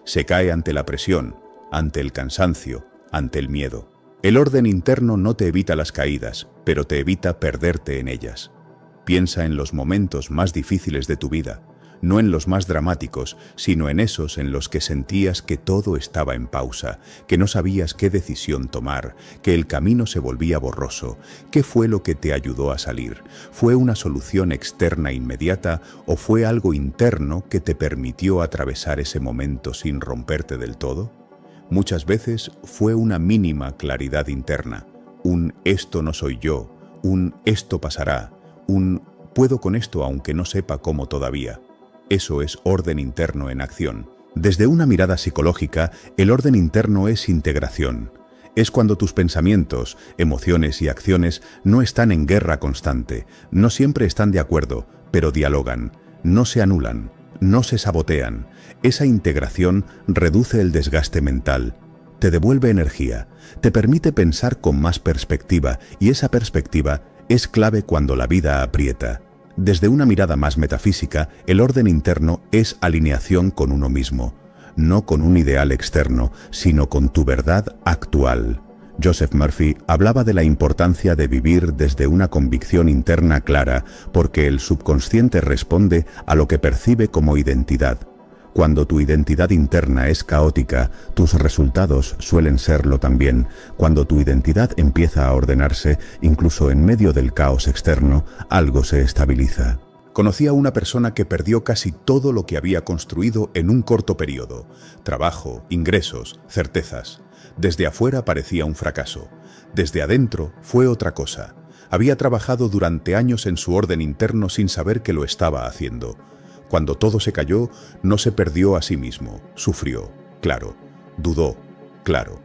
Se cae ante la presión, ante el cansancio, ante el miedo. El orden interno no te evita las caídas, pero te evita perderte en ellas. Piensa en los momentos más difíciles de tu vida, no en los más dramáticos, sino en esos en los que sentías que todo estaba en pausa, que no sabías qué decisión tomar, que el camino se volvía borroso. ¿Qué fue lo que te ayudó a salir? ¿Fue una solución externa inmediata o fue algo interno que te permitió atravesar ese momento sin romperte del todo? Muchas veces fue una mínima claridad interna, un esto no soy yo, un esto pasará, un puedo con esto aunque no sepa cómo todavía. Eso es orden interno en acción. Desde una mirada psicológica, el orden interno es integración. Es cuando tus pensamientos, emociones y acciones no están en guerra constante, no siempre están de acuerdo, pero dialogan, no se anulan, no se sabotean. Esa integración reduce el desgaste mental, te devuelve energía, te permite pensar con más perspectiva y esa perspectiva es clave cuando la vida aprieta. Desde una mirada más metafísica, el orden interno es alineación con uno mismo, no con un ideal externo, sino con tu verdad actual. Joseph Murphy hablaba de la importancia de vivir desde una convicción interna clara, porque el subconsciente responde a lo que percibe como identidad. Cuando tu identidad interna es caótica, tus resultados suelen serlo también. Cuando tu identidad empieza a ordenarse, incluso en medio del caos externo, algo se estabiliza. Conocí a una persona que perdió casi todo lo que había construido en un corto periodo. Trabajo, ingresos, certezas. Desde afuera parecía un fracaso. Desde adentro fue otra cosa. Había trabajado durante años en su orden interno sin saber que lo estaba haciendo. Cuando todo se cayó, no se perdió a sí mismo, sufrió, claro, dudó, claro,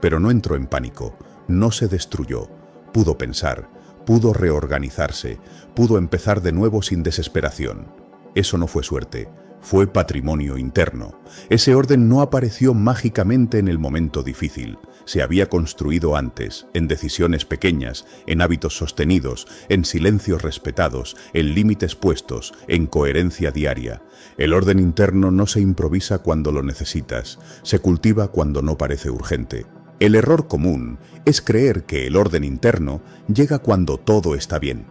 pero no entró en pánico, no se destruyó, pudo pensar, pudo reorganizarse, pudo empezar de nuevo sin desesperación. Eso no fue suerte, fue patrimonio interno. Ese orden no apareció mágicamente en el momento difícil. Se había construido antes, en decisiones pequeñas, en hábitos sostenidos, en silencios respetados, en límites puestos, en coherencia diaria. El orden interno no se improvisa cuando lo necesitas, se cultiva cuando no parece urgente. El error común es creer que el orden interno llega cuando todo está bien.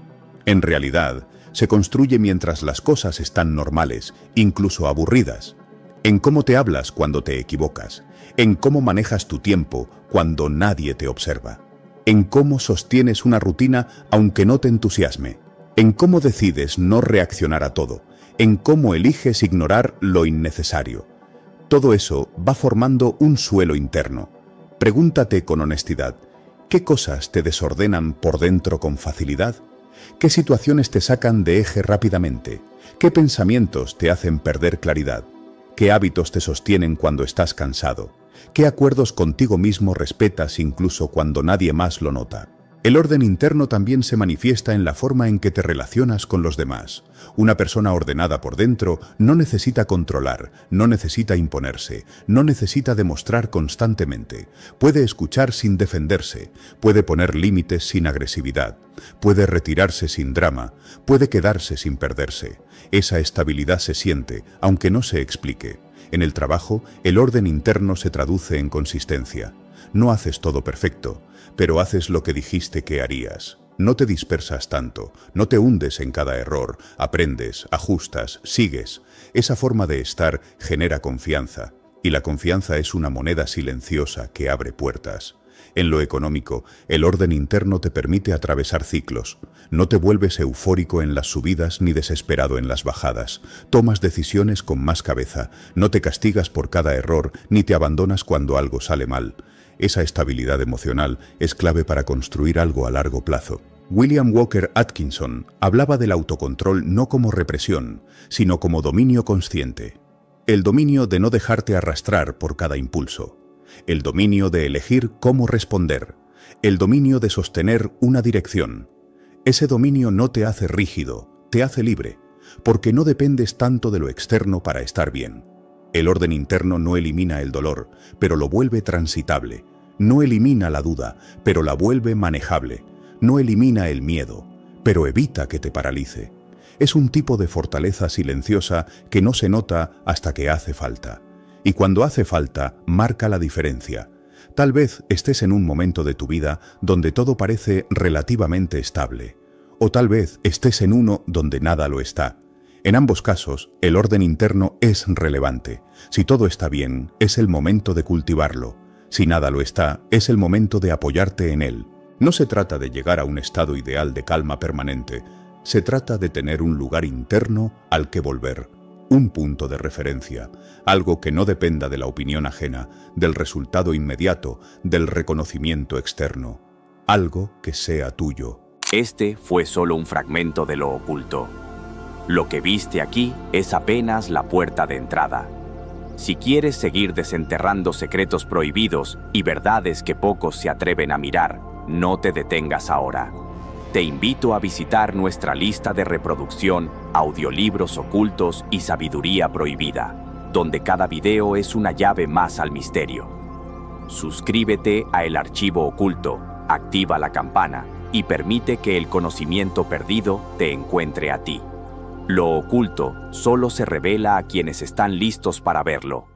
En realidad, se construye mientras las cosas están normales, incluso aburridas. En cómo te hablas cuando te equivocas, en cómo manejas tu tiempo cuando nadie te observa, en cómo sostienes una rutina aunque no te entusiasme, en cómo decides no reaccionar a todo, en cómo eliges ignorar lo innecesario. Todo eso va formando un suelo interno. Pregúntate con honestidad, ¿qué cosas te desordenan por dentro con facilidad? ¿Qué situaciones te sacan de eje rápidamente? ¿Qué pensamientos te hacen perder claridad? ¿Qué hábitos te sostienen cuando estás cansado? ¿Qué acuerdos contigo mismo respetas incluso cuando nadie más lo nota? El orden interno también se manifiesta en la forma en que te relacionas con los demás. Una persona ordenada por dentro no necesita controlar, no necesita imponerse, no necesita demostrar constantemente. Puede escuchar sin defenderse, puede poner límites sin agresividad, puede retirarse sin drama, puede quedarse sin perderse. Esa estabilidad se siente, aunque no se explique. En el trabajo, el orden interno se traduce en consistencia. No haces todo perfecto, pero haces lo que dijiste que harías. No te dispersas tanto, no te hundes en cada error, aprendes, ajustas, sigues. Esa forma de estar genera confianza, y la confianza es una moneda silenciosa que abre puertas. En lo económico, el orden interno te permite atravesar ciclos. No te vuelves eufórico en las subidas ni desesperado en las bajadas. Tomas decisiones con más cabeza, no te castigas por cada error ni te abandonas cuando algo sale mal. Esa estabilidad emocional es clave para construir algo a largo plazo. William Walker Atkinson hablaba del autocontrol no como represión, sino como dominio consciente. El dominio de no dejarte arrastrar por cada impulso. El dominio de elegir cómo responder. El dominio de sostener una dirección. Ese dominio no te hace rígido, te hace libre, porque no dependes tanto de lo externo para estar bien. El orden interno no elimina el dolor, pero lo vuelve transitable. No elimina la duda, pero la vuelve manejable. No elimina el miedo, pero evita que te paralice. Es un tipo de fortaleza silenciosa que no se nota hasta que hace falta. Y cuando hace falta, marca la diferencia. Tal vez estés en un momento de tu vida donde todo parece relativamente estable. O tal vez estés en uno donde nada lo está. En ambos casos, el orden interno es relevante. Si todo está bien, es el momento de cultivarlo. Si nada lo está, es el momento de apoyarte en él. No se trata de llegar a un estado ideal de calma permanente. Se trata de tener un lugar interno al que volver, un punto de referencia, algo que no dependa de la opinión ajena, del resultado inmediato, del reconocimiento externo. Algo que sea tuyo. Este fue solo un fragmento de lo oculto. Lo que viste aquí es apenas la puerta de entrada. Si quieres seguir desenterrando secretos prohibidos y verdades que pocos se atreven a mirar, no te detengas ahora. Te invito a visitar nuestra lista de reproducción, audiolibros ocultos y sabiduría prohibida, donde cada video es una llave más al misterio. Suscríbete a El Archivo Oculto, activa la campana y permite que el conocimiento perdido te encuentre a ti. Lo oculto solo se revela a quienes están listos para verlo.